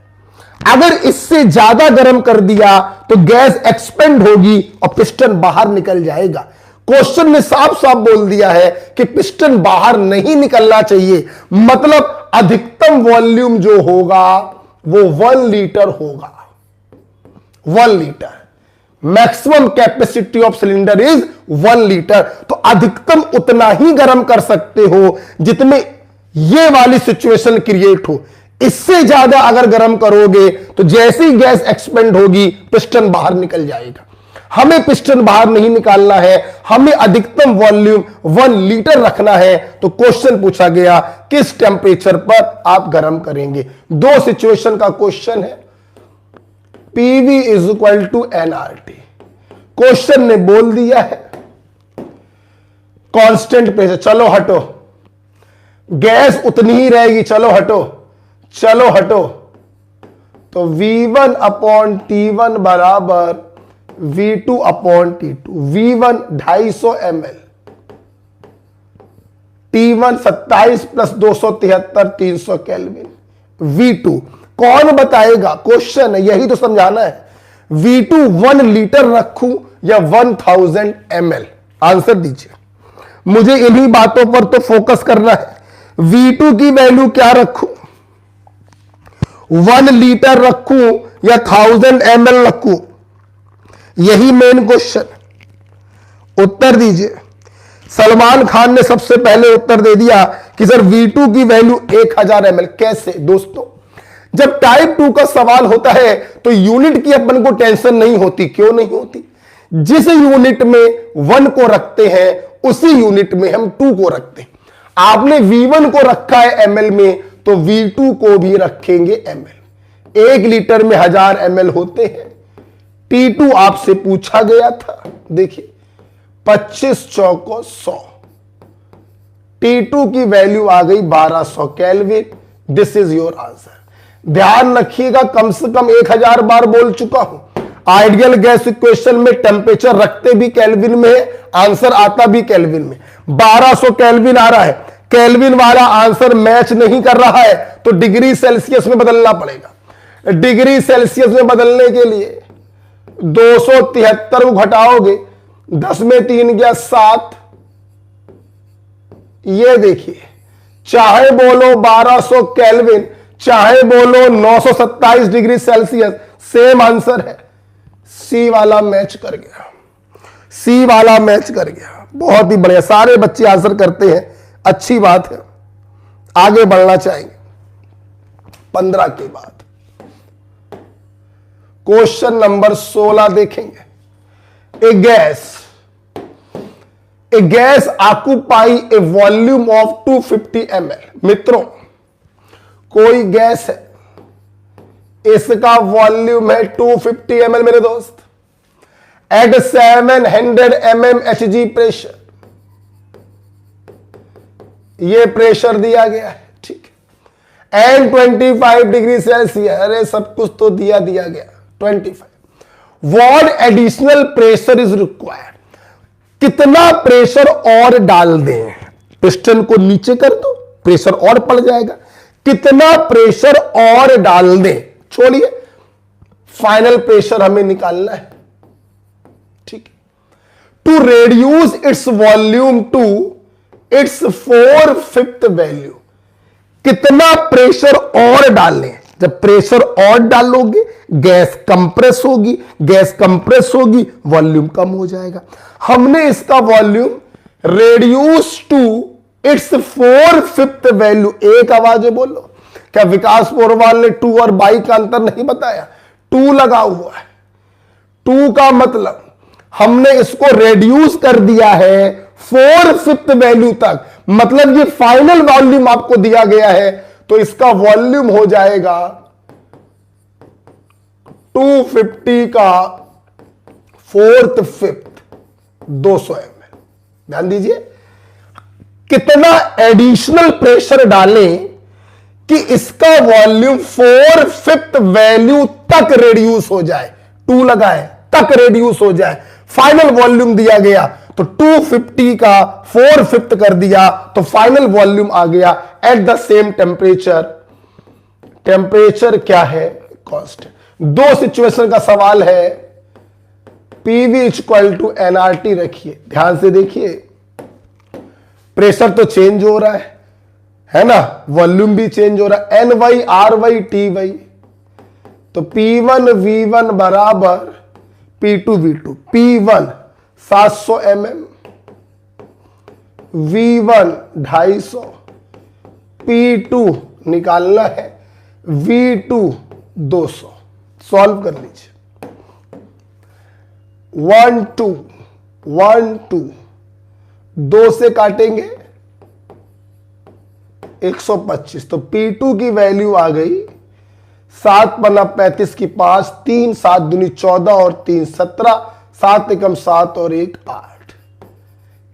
अगर इससे ज्यादा गर्म कर दिया तो गैस एक्सपेंड होगी और पिस्टन बाहर निकल जाएगा। क्वेश्चन ने साफ साफ बोल दिया है कि पिस्टन बाहर नहीं निकलना चाहिए, मतलब अधिकतम वॉल्यूम जो होगा वो 1 लीटर होगा। 1 litre maximum capacity of cylinder is 1 litre. तो अधिकतम उतना ही गर्म कर सकते हो जितने ये वाली सिचुएशन क्रिएट हो। इससे ज्यादा अगर गर्म करोगे तो जैसे ही गैस एक्सपेंड होगी पिस्टन बाहर निकल जाएगा। हमें पिस्टन बाहर नहीं निकालना है, हमें अधिकतम वॉल्यूम 1 लीटर रखना है। तो क्वेश्चन पूछा गया किस टेम्परेचर पर आप गर्म करेंगे। 2 सिचुएशन का क्वेश्चन है। PV is equal to NRT। Question ने बोल दिया है कांस्टेंट प्रेशर, चलो हटो, गैस उतनी ही रहेगी, चलो हटो, चलो हटो। तो V1 अपॉन T1 बराबर V2 upon T2। V1 250 ml, T1 27 plus 273 300 kelvin. V2 कौन बताएगा? क्वेश्चन है, यही तो समझाना है। V2 1 लीटर रखूं या 1000 ml? आंसर दीजिए, मुझे इन्हीं बातों पर तो फोकस करना है। V2 की वैल्यू क्या रखूं? 1 लीटर रखूं या 1000 ml रखूं? यही मेन क्वेश्चन। उत्तर दीजिए। सलमान खान ने सबसे पहले उत्तर दे दिया कि सर V2 की वैल्यू 1000 ml। कैसे दोस्तों? जब टाइप 2 का सवाल होता है तो यूनिट की अपन को टेंशन नहीं होती। क्यों नहीं होती? जिस यूनिट में 1 को रखते हैं उसी यूनिट में हम 2 को रखते हैं। आपने V1 को रखा है ml में तो V2 को भी रखेंगे ml। 1 लीटर में 1000 ml होते हैं। T2 आपसे पूछा गया था, देखिए 25 चौको 100, T2 की वैल्यू आ गई 1200 kelvin. This is your answer. ध्यान रखिएगा, कम से कम 1000 बार बोल चुका हूं, आइडियल गैस इक्वेशन में टेम्परेचर रखते भी केल्विन में है, आंसर आता भी केल्विन में। 1200 केल्विन आ रहा है, केल्विन वाला आंसर मैच नहीं कर रहा है तो डिग्री सेल्सियस में बदलना पड़ेगा। डिग्री सेल्सियस में बदलने के लिए 273 को घटाओगे, 10 में 3 गया 7। ये देखिए, चाहे बोलो 1200 केल्विन, चाहे बोलो 927 डिग्री सेल्सियस, सेम आंसर है। सी वाला मैच कर गया, सी वाला मैच कर गया। बहुत ही बढ़िया, सारे बच्चे आंसर करते हैं, अच्छी बात है। आगे बढ़ना चाहेंगे 15 के बाद क्वेश्चन नंबर 16 देखेंगे। A gas occupy a volume of 250 ml। मित्रों, कोई गैस है, इसका वॉल्यूम है 250 ml मेरे दोस्त, एट 700 mm Hg प्रेशर। ये प्रेशर दिया गया है, ठीक है, एंड 25 डिग्री सेल्सियस। अरे सब कुछ तो दिया गया 25। What additional pressure is required. कितना प्रेशर और डाल दें, पिस्टन को नीचे कर दो, प्रेशर और पड़ जाएगा। कितना प्रेशर और डाल दें, छोड़िए, फाइनल प्रेशर हमें निकालना है, ठीक है। To reduce its volume to its 4/5 value. कितना प्रेशर और डालें। जब प्रेशर और डालोगे गैस कंप्रेस होगी, गैस कंप्रेस होगी, वॉल्यूम कम हो जाएगा। हमने इसका volume reduce to its 4/5 value. एक आवाज में बोलो, क्या विकास पोरवाल ने 2 और 22 का अंतर नहीं बताया? 2 लगा हुआ है, 2 का मतलब हमने इसको रेड्यूस कर दिया है 4/5 वैल्यू तक, मतलब ये फाइनल वॉल्यूम आपको दिया गया है, तो इसका वॉल्यूम हो जाएगा 250 का 4/5 200 ml। ध्यान दीजिए, कितना एडिशनल प्रेशर डालें कि इसका वॉल्यूम 4/5 वैल्यू तक रेड्यूस हो जाए। 2 लगाए तक रेड्यूस हो जाए, फाइनल वॉल्यूम दिया गया तो 250 का 4/5 कर दिया तो फाइनल वॉल्यूम आ गया at the same temperature. Temperature क्या है? कांस्टेंट। 2 सिचुएशन का सवाल है, पीवी इक्वल टू एनआरटी रखिए, ध्यान से देखिए, प्रेशर तो चेंज हो रहा है ना, वॉल्यूम भी चेंज हो रहा है, N Y R Y T Y. तो P1 V1 बराबर P2 V2। P1 700 mm, V1 250, P2 निकालना है, V2 200। सॉल्व कर लीजिए। 1 2 1 2 2 से काटेंगे 125, तो P2 की वैल्यू आ गई 7 पन्ना 35 की 5, 3 7 दूनी 14 और 3 17, 7 एकम 7 और 1 8।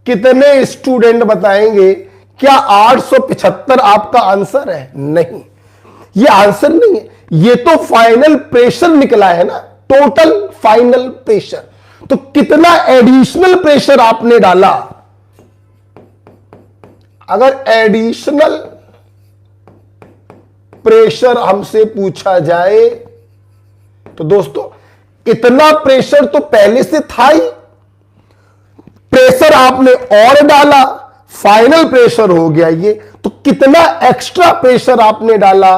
कितने स्टूडेंट बताएंगे क्या 875 आपका आंसर है? नहीं, ये आंसर नहीं है, ये तो फाइनल प्रेशर निकला है ना, टोटल फाइनल प्रेशर। तो कितना एडिशनल प्रेशर आपने डाला? अगर एडिशनल प्रेशर हमसे पूछा जाए तो दोस्तों इतना प्रेशर तो पहले से था ही, प्रेशर आपने और डाला, फाइनल प्रेशर हो गया ये, तो कितना एक्स्ट्रा प्रेशर आपने डाला?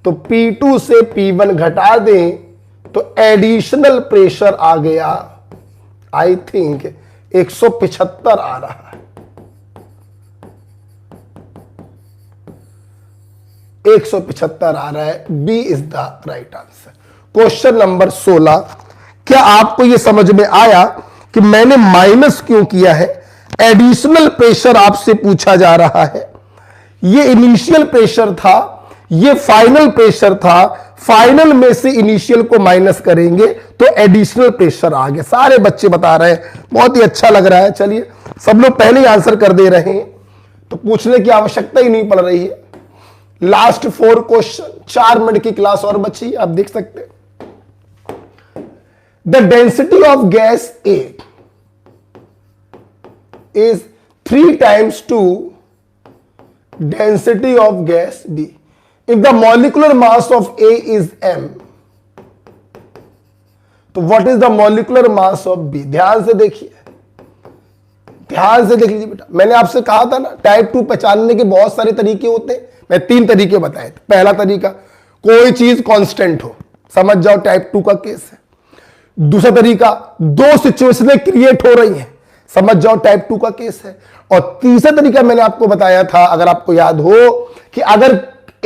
तो P2 से P1 घटा दें तो एडिशनल प्रेशर आ गया, आई थिंक 175 आ रहा है, 175 आ रहा है। B is the right answer. Question number 16, क्या आपको यह समझ में आया कि मैंने माइनस क्यों किया है? एडिशनल प्रेशर आपसे पूछा जा रहा है, यह इनिशियल प्रेशर था, यह फाइनल प्रेशर था, फाइनल में से इनिशियल को माइनस करेंगे तो एडिशनल प्रेशर आ गया। सारे बच्चे बता रहे हैं, बहुत ही अच्छा लग रहा है। चलिए सब लोग पहले ही आंसर कर दे रहे हैं तो पूछने की आवश्यकता ही नहीं पड़ रही है। लास्ट 4 क्वेश्चन, 4 मिनट की क्लास और बची, आप देख सकते हैं। The density of gas A is 3 times to density of gas B. If the molecular mass of A is m, तो what is the molecular mass of B? ध्यान से देखिए, ध्यान से देख लीजिए बेटा। मैंने आपसे कहा था ना टाइप 2 पहचानने के बहुत सारे तरीके होते हैं, मैं 3 तरीके बताए थे। पहला तरीका, कोई चीज कांस्टेंट हो, समझ जाओ टाइप 2 का केस है। दूसरा तरीका, 2 सिचुएशनें क्रिएट हो रही हैं, समझ जाओ टाइप 2 का केस है। और तीसरा तरीका मैंने आपको बताया था, अगर आपको याद हो, कि अगर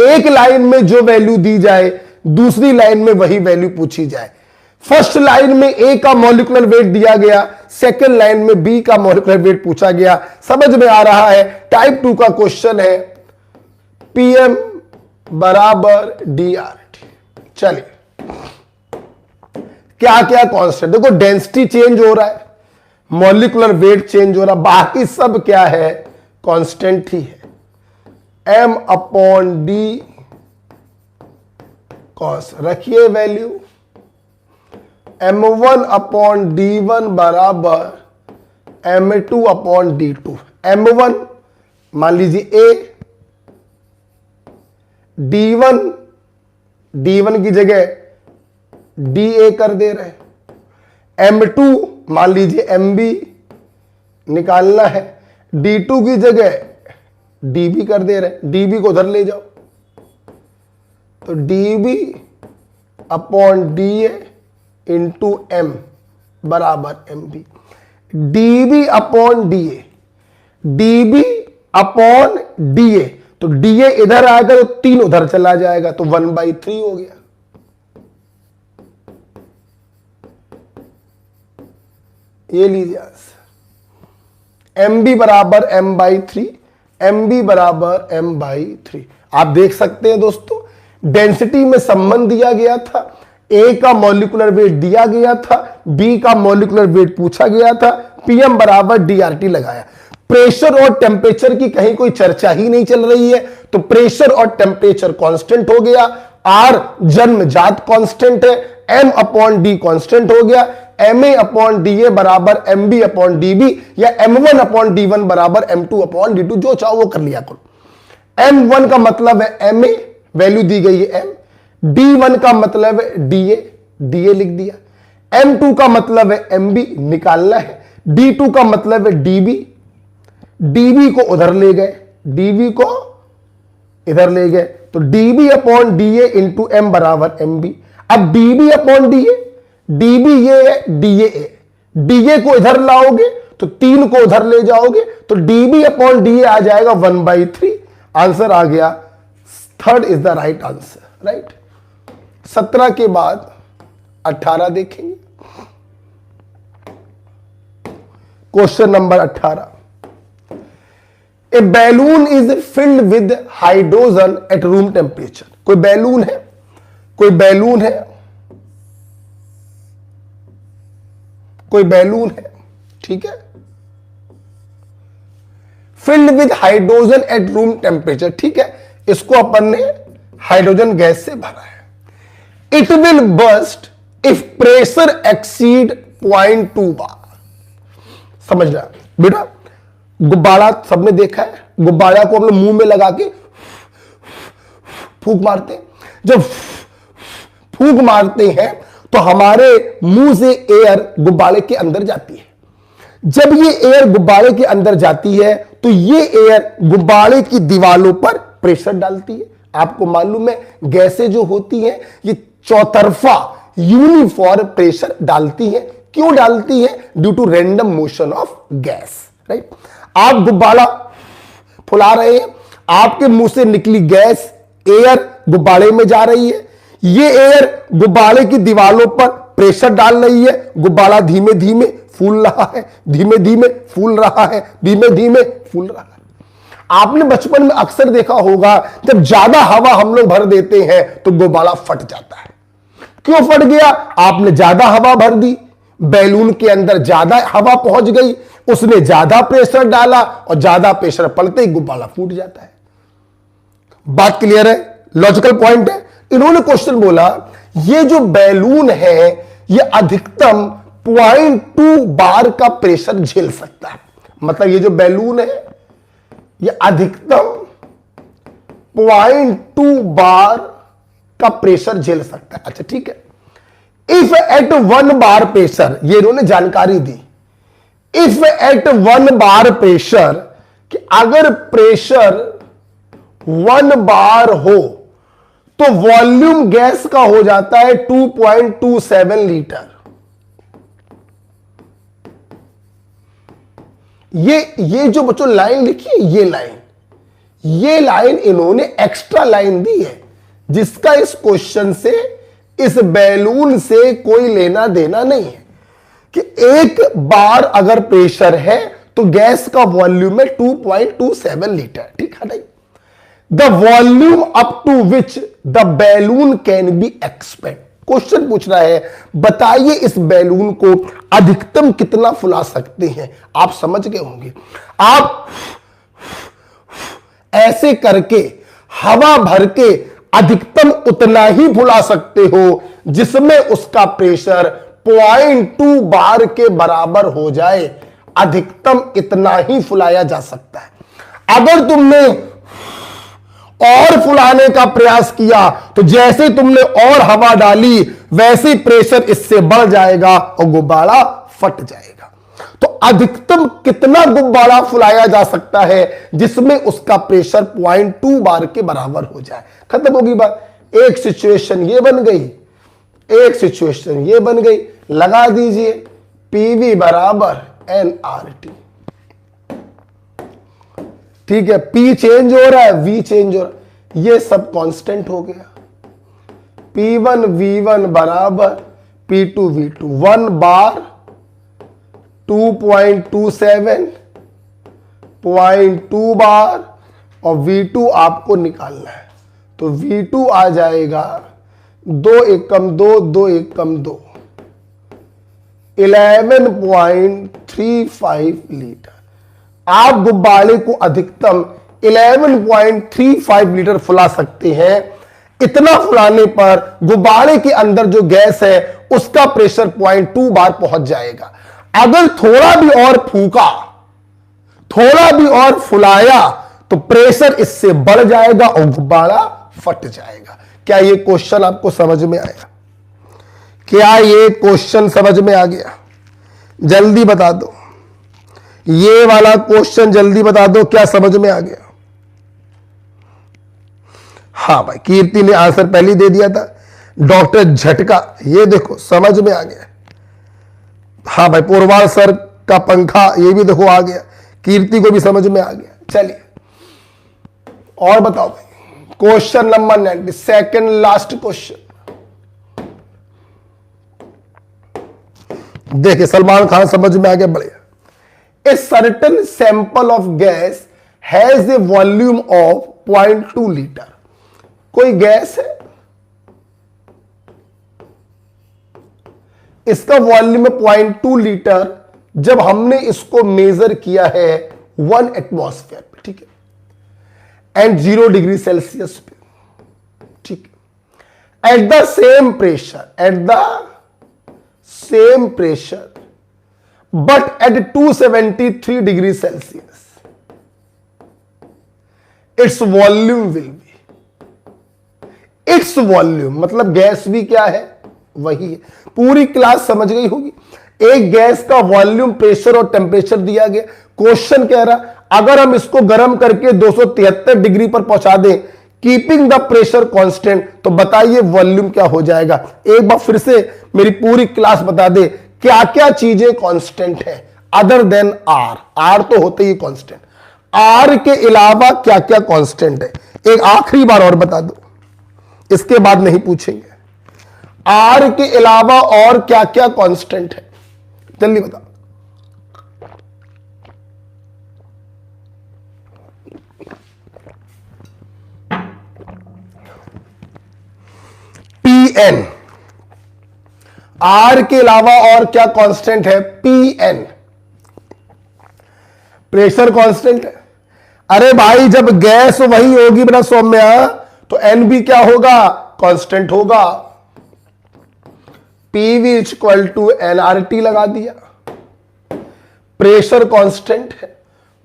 एक लाइन में जो वैल्यू दी जाए दूसरी लाइन में वही वैल्यू पूछी जाए। फर्स्ट लाइन में ए का मॉलिक्यूलर वेट दिया गया, सेकंड लाइन में बी का मॉलिक्यूलर वेट पूछा गया। समझ में आ रहा है? टाइप 2 का क्वेश्चन है, पीएम बराबर डीआरटी। चलिए क्या क्या कांस्टेंट, देखो डेंसिटी चेंज हो रहा है, मॉलिक्यूलर वेट चेंज हो रहा, बाकी सब क्या है? कांस्टेंट ही है। m/d कॉस, रखिए वैल्यू m1/d1 बराबर m2/d2। m1 मान लीजिए a, d1 की जगह da कर दे रहे हैं, m2 मान लीजिए mb निकालना है, d2 की जगह db कर दे रहे हैं, db को उधर ले जाओ तो db/da इंटू m बराबर mb। db/da तो da इधर आएगा तो 3 उधर चला जाएगा तो 1/3 हो गया। ये लीजिए mb बराबर m/3, mb बराबर m/3। आप देख सकते हैं दोस्तों, डेंसिटी में संबंध दिया गया था, a का मॉलिक्यूलर वेट दिया गया था, b का मॉलिक्यूलर वेट पूछा गया था, pm बराबर dRT लगाया। प्रेशर और टेम्परेचर की कहीं कोई चर्चा ही नहीं चल रही है, तो प्रेशर और टेम्परेचर कांस्टेंट हो गया, r जन्मजात कांस्टेंट है, m/d कांस्टेंट हो गया, ma/da बराबर mb/db या m1/d1 बराबर m2/d2, जो चाहो वो कर लिया करो। m1 का मतलब है ma, वैल्यू दी गई है m, d1 का मतलब है da लिख दिया, m2 का मतलब है mb निकालना है, d2 का मतलब है db को उधर ले गए, db को इधर ले गए तो db/da इंटू m बराबर mb। अब db/da, db ये है, da को इधर लाओगे तो 3 को उधर ले जाओगे तो db/da आ जाएगा 1/3। आंसर आ गया, third is the right answer, right. 17 के बाद 18 देखेंगे। Question number 18, A balloon is filled with hydrogen at room temperature. कोई बैलून है, कोई बैलून है, कोई बैलून है, ठीक है, field with hydrogen at room temperature, ठीक है। इसको अपन ने हाइड्रोजन गैस से भरा है। It will burst if pressure exceed 0.2 बार। समझ रहा बेटा, गुब्बारा सबने देखा है, गुब्बारा को हम लोग मुंह में लगा के फूंक मारते हैं। जब फूंक मारते हैं तो हमारे मुंह से एयर गुब्बारे के अंदर जाती है। जब ये एयर गुब्बारे के अंदर जाती है तो ये एयर गुब्बारे की दीवारों पर प्रेशर डालती है। आपको मालूम है गैसें जो होती हैं ये चौतरफा यूनिफॉर्म प्रेशर डालती है। क्यों डालती है? Due to random motion of gas, right. आप गुब्बारा फुला रहे हैं, आपके मुंह से निकली गैस एयर गुब्बारे में जा रही है, ये एयर गुब्बारे की दीवारों पर प्रेशर डाल रही है, गुब्बारा धीमे धीमे फूल रहा है, धीमे धीमे फूल रहा है, धीमे धीमे फूल रहा है। आपने बचपन में अक्सर देखा होगा जब ज्यादा हवा हम लोग भर देते हैं तो गुब्बारा फट जाता है। क्यों फट गया? आपने ज्यादा हवा भर दी, बैलून के अंदर ज्यादा हवा पहुंच गई, उसने ज्यादा प्रेशर डाला और ज्यादा प्रेशर पड़ते ही गुब्बारा फूट जाता है। बात क्लियर है? लॉजिकल पॉइंट है। इन्होंने क्वेश्चन बोला ये जो बैलून है ये अधिकतम 0.2 बार का प्रेशर झेल सकता है। मतलब ये जो बैलून है ये अधिकतम 0.2 बार का प्रेशर झेल सकता है। अच्छा ठीक है। इफ एट 1 बार प्रेशर, ये इन्होंने जानकारी दी, इफ एट 1 बार प्रेशर, कि अगर प्रेशर 1 बार हो तो वॉल्यूम गैस का हो जाता है 2.27 लीटर। ये जो बच्चों लाइन लिखी है, ये लाइन इन्होंने एक्स्ट्रा लाइन दी है, जिसका इस क्वेश्चन से, इस बैलून से कोई लेना देना नहीं है। कि 1 बार अगर प्रेशर है तो गैस का वॉल्यूम है 2.27 लीटर। ठीक है? The volume up to which the balloon can be expand. Question पूछ रहा है बताइए इस बैलून को अधिकतम कितना फुला सकते हैं। आप समझ गए होंगे, आप ऐसे करके हवा भर के अधिकतम उतना ही फुला सकते हो जिसमें उसका प्रेशर 0.2 बार के बराबर हो जाए। अधिकतम इतना ही फुलाया जा सकता है। अगर तुमने और फुलाने का प्रयास किया तो जैसे तुमने और हवा डाली वैसे प्रेशर इससे बढ़ जाएगा और गुब्बारा फट जाएगा। तो अधिकतम कितना गुब्बारा फुलाया जा सकता है जिसमें उसका प्रेशर 0.2 बार के बराबर हो जाए। खत्म होगी बात। एक सिचुएशन ये बन गई, एक सिचुएशन ये बन गई। लगा दीजिए पीवी बराबर एनआरटी। ठीक है, पी चेंज हो रहा है, वी चेंज हो रहा है, ये सब कांस्टेंट हो गया। P1 V1 बराबर P2 V2। 1 बार 2.27, 0.2 बार और V2 आपको निकालना है। तो V2 आ जाएगा 2 एकम 2, 2 एकम 2, 11.35 लीटर। आप गुब्बारे को अधिकतम 11.35 लीटर फुला सकते हैं। इतना फुलाने पर गुब्बारे के अंदर जो गैस है उसका प्रेशर 0.2 बार पहुंच जाएगा। अगर थोड़ा भी और फूका, थोड़ा भी और फुलाया तो प्रेशर इससे बढ़ जाएगा और गुब्बारा फट जाएगा। क्या यह क्वेश्चन आपको समझ में आया? क्या यह क्वेश्चन समझ में आ गया? जल्दी बता दो, ये वाला क्वेश्चन जल्दी बता दो, क्या समझ में आ गया? हाँ भाई, कीर्ति ने आंसर पहले दे दिया था। डॉक्टर झटका, ये देखो समझ में आ गया। हाँ भाई, पोरवाल सर का पंखा, ये भी देखो आ गया, कीर्ति को भी समझ में आ गया। चलिए और बताओ भाई, question number 90, second last question. देखिए सलमान खान समझ में आ गया, बढ़िया। A certain sample of gas has a volume of 0.2 litre. कोई गैस है, इसका वॉल्यूम है 0.2 लीटर। जब हमने इसको मेजर किया है 1 एटमॉस्फेयर पे, ठीक है, एंड 0 डिग्री सेल्सियस पे, ठीक है, at the same pressure, at the same pressure but at 273 degree Celsius, its volume will be, its volume मतलब गैस भी क्या है, वही है। पूरी क्लास समझ गई होगी। एक गैस का वॉल्यूम, प्रेशर और टेम्परेचर दिया गया। क्वेश्चन कह रहा अगर हम इसको गर्म करके 273 डिग्री पर पहुंचा दें कीपिंग द प्रेशर कांस्टेंट, तो बताइए वॉल्यूम क्या हो जाएगा। एक बार फिर से मेरी पूरी क्लास बता दे क्या क्या चीजें कांस्टेंट है अदर देन आर। आर तो होते ही कांस्टेंट, आर के अलावा क्या क्या कांस्टेंट है। एक आखिरी बार और बता दो, इसके बाद नहीं पूछेंगे। आर के अलावा और क्या क्या कांस्टेंट है, जल्दी बताओ। Pn, आर के अलावा और क्या कांस्टेंट है? पी एन, प्रेशर कांस्टेंट है। अरे भाई जब गैस वही होगी बेटा सौम्या, तो एन भी क्या होगा? कांस्टेंट होगा। पीवी इक्वल टू एनआरटी लगा दिया, प्रेशर कांस्टेंट है,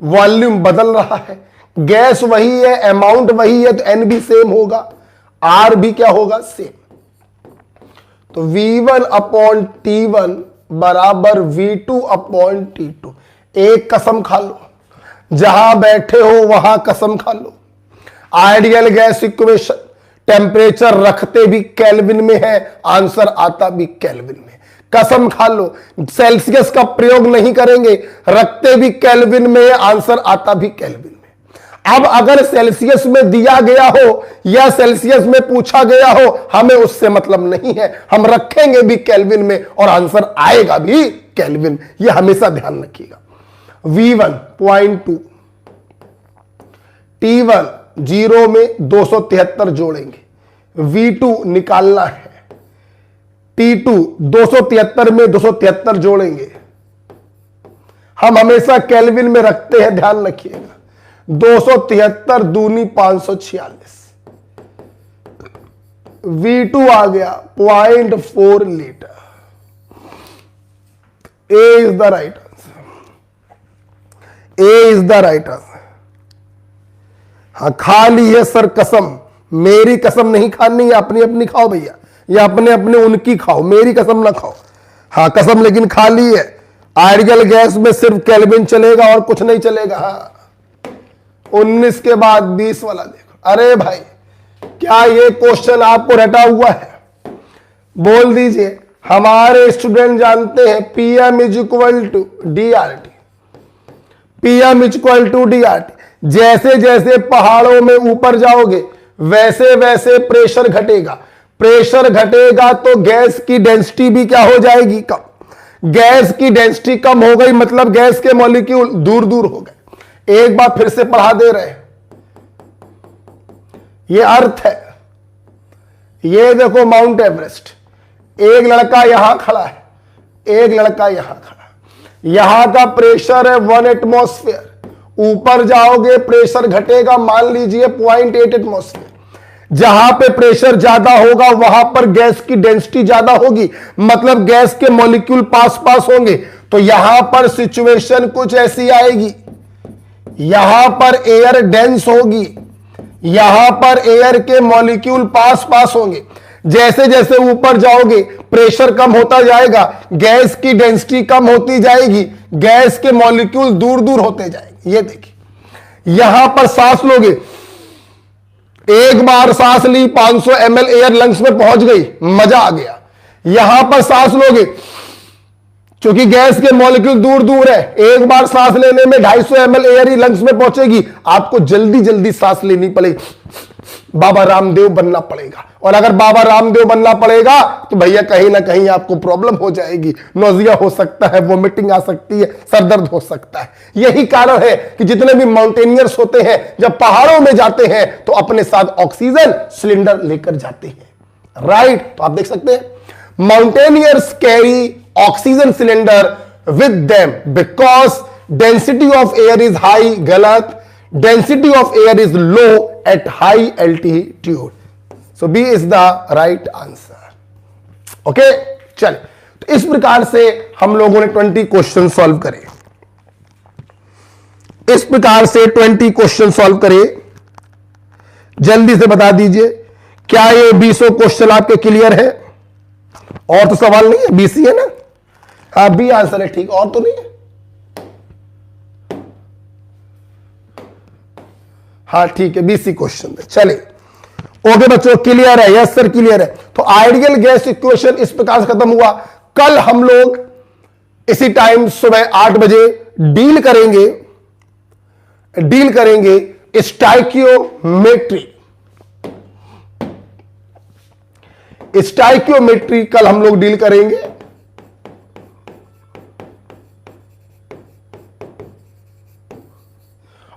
वॉल्यूम बदल रहा है, गैस वही है, अमाउंट वही है, तो एन भी सेम होगा, आर भी क्या होगा? सेम। तो V1 अपॉन T1 बराबर V2 अपॉन T2। एक कसम खा लो, जहां बैठे हो वहां कसम खा लो, आइडियल गैस इक्वेशन टेम्परेचर रखते भी केल्विन में है, आंसर आता भी केल्विन में। कसम खा लो, सेल्सियस का प्रयोग नहीं करेंगे, रखते भी केल्विन में, आंसर आता भी केल्विन में। अब अगर सेल्सियस में दिया गया हो या सेल्सियस में पूछा गया हो, हमें उससे मतलब नहीं है, हम रखेंगे भी केल्विन में और आंसर आएगा भी केल्विन। यह हमेशा ध्यान रखिएगा। V1 0.2, T1 0 में 273 जोड़ेंगे, V2 निकालना है, T2 273 में 273 जोड़ेंगे। हम हमेशा केल्विन में रखते हैं, ध्यान रखिएगा। 273 दूनी 546, V2 आ गया 0.4 litre. A is the right answer, A is the right answer. हाँ खा ली है सर कसम, मेरी कसम नहीं खानी है, अपनी अपनी खाओ भैया, या अपने अपने उनकी खाओ, मेरी कसम ना खाओ। हाँ कसम लेकिन खा ली है। आइडियल गैस में सिर्फ केल्विन चलेगा और कुछ नहीं चलेगा। हाँ 19 के बाद 20 वाला देखो। अरे भाई क्या ये क्वेश्चन आपको रटा हुआ है? बोल दीजिए। हमारे स्टूडेंट जानते हैं PM is equal to DRT, PM is equal to DRT. जैसे जैसे पहाड़ों में ऊपर जाओगे वैसे वैसे प्रेशर घटेगा, प्रेशर घटेगा तो गैस की डेंसिटी भी क्या हो जाएगी? कम। गैस की डेंसिटी कम हो गई मतलब गैस के मॉलिक्यूल दूर दूर हो गए। एक बार फिर से पढ़ा दे रहे हैं, ये अर्थ है। ये देखो माउंट एवरेस्ट, एक लड़का यहां खड़ा है, एक लड़का यहां खड़ा है, यहां का प्रेशर है 1 एटमॉस्फेयर, ऊपर जाओगे प्रेशर घटेगा, मान लीजिए 0.8 एटमॉस्फेयर। जहां पे प्रेशर ज्यादा होगा वहां पर गैस की डेंसिटी ज्यादा होगी, मतलब गैस के मॉलिक्यूल पास पास होंगे। तो यहां पर सिचुएशन कुछ ऐसी आएगी, यहां पर एयर डेंस होगी, यहां पर एयर के मॉलिक्यूल पास पास होंगे। जैसे जैसे ऊपर जाओगे प्रेशर कम होता जाएगा, गैस की डेंसिटी कम होती जाएगी, गैस के मॉलिक्यूल दूर दूर होते जाएंगे। ये देखिए यहां पर सांस लोगे, एक बार सांस ली 500 ml एयर लंग्स में पहुंच गई, मजा आ गया। यहां पर सांस लोगे, क्योंकि गैस के मॉलिक्यूल दूर दूर है, एक बार सांस लेने में 250 ml एयर ही लंग्स में पहुंचेगी, आपको जल्दी जल्दी सांस लेनी पड़ेगी, बाबा रामदेव बनना पड़ेगा। और अगर बाबा रामदेव बनना पड़ेगा तो भैया कहीं ना कहीं आपको प्रॉब्लम हो जाएगी, नोजिया हो सकता है, वोमिटिंग आ सकती है, सरदर्द हो सकता है। यही कारण है कि जितने भी माउंटेनियर्स होते हैं जब पहाड़ों में जाते हैं तो अपने साथ ऑक्सीजन सिलेंडर लेकर जाते हैं। राइट, तो आप देख सकते हैं mountaineers carry oxygen cylinder with them because density of air is high. गलत, density of air is low at high altitude. So B is the right answer. Okay, चल तो इस प्रकार से हम लोगों ने 20 क्वेश्चन सॉल्व करे, इस प्रकार से 20 क्वेश्चन सॉल्व करे। जल्दी से बता दीजिए क्या ये 20 क्वेश्चन आपके क्लियर है? और तो सवाल नहीं है, बीसी है ना? हाँ बी आंसर है, ठीक, और तो नहीं है। हाँ ठीक है, बीसी क्वेश्चन है। चले ओके बच्चों, क्लियर है? यस सर क्लियर है। तो आइडियल गैस इक्वेशन इस प्रकार से खत्म हुआ। कल हम लोग इसी टाइम सुबह 8 बजे डील करेंगे स्टाइकियोमेट्री। स्टाइकियोमेट्री कल हम लोग डील करेंगे।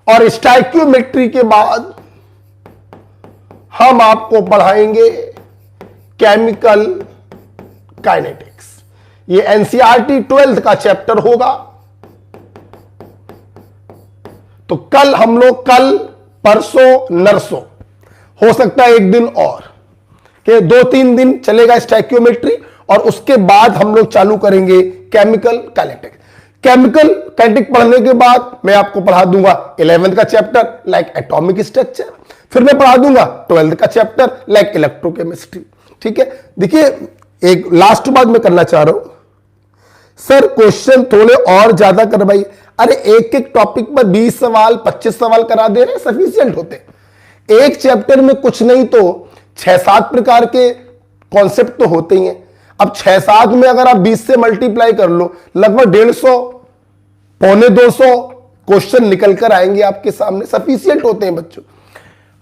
और स्टाइकियोमेट्री के बाद हम आपको पढ़ाएंगे केमिकल काइनेटिक्स। ये एनसीईआरटी 12th का चैप्टर होगा। तो कल हम लोग, कल परसों नरसों, हो सकता है एक दिन और, कि 2-3 दिन चलेगा स्टैक्योमेट्री, और उसके बाद हम लोग चालू करेंगे केमिकल काइनेटिक। केमिकल काइनेटिक पढ़ने के बाद मैं आपको पढ़ा दूंगा 11th का चैप्टर लाइक एटॉमिक स्ट्रक्चर, फिर मैं पढ़ा दूंगा 12th का चैप्टर लाइक इलेक्ट्रोकेमिस्ट्री। ठीक है, देखिए एक लास्ट बात मैं करना चाह रहा हूं, सर क्वेश्चन थोड़े और ज्यादा करवाइए। अरे एक एक टॉपिक पर 20 सवाल 25 सवाल करा दे रहे, सफिशियंट होते। एक चैप्टर में कुछ नहीं तो 6-7 प्रकार के कॉन्सेप्ट तो होते ही हैं। अब 6-7 में अगर आप 20 से मल्टीप्लाई कर लो, लगभग 150 पौने 200 क्वेश्चन निकल कर आएंगे आपके सामने, सफिशियंट होते हैं बच्चों।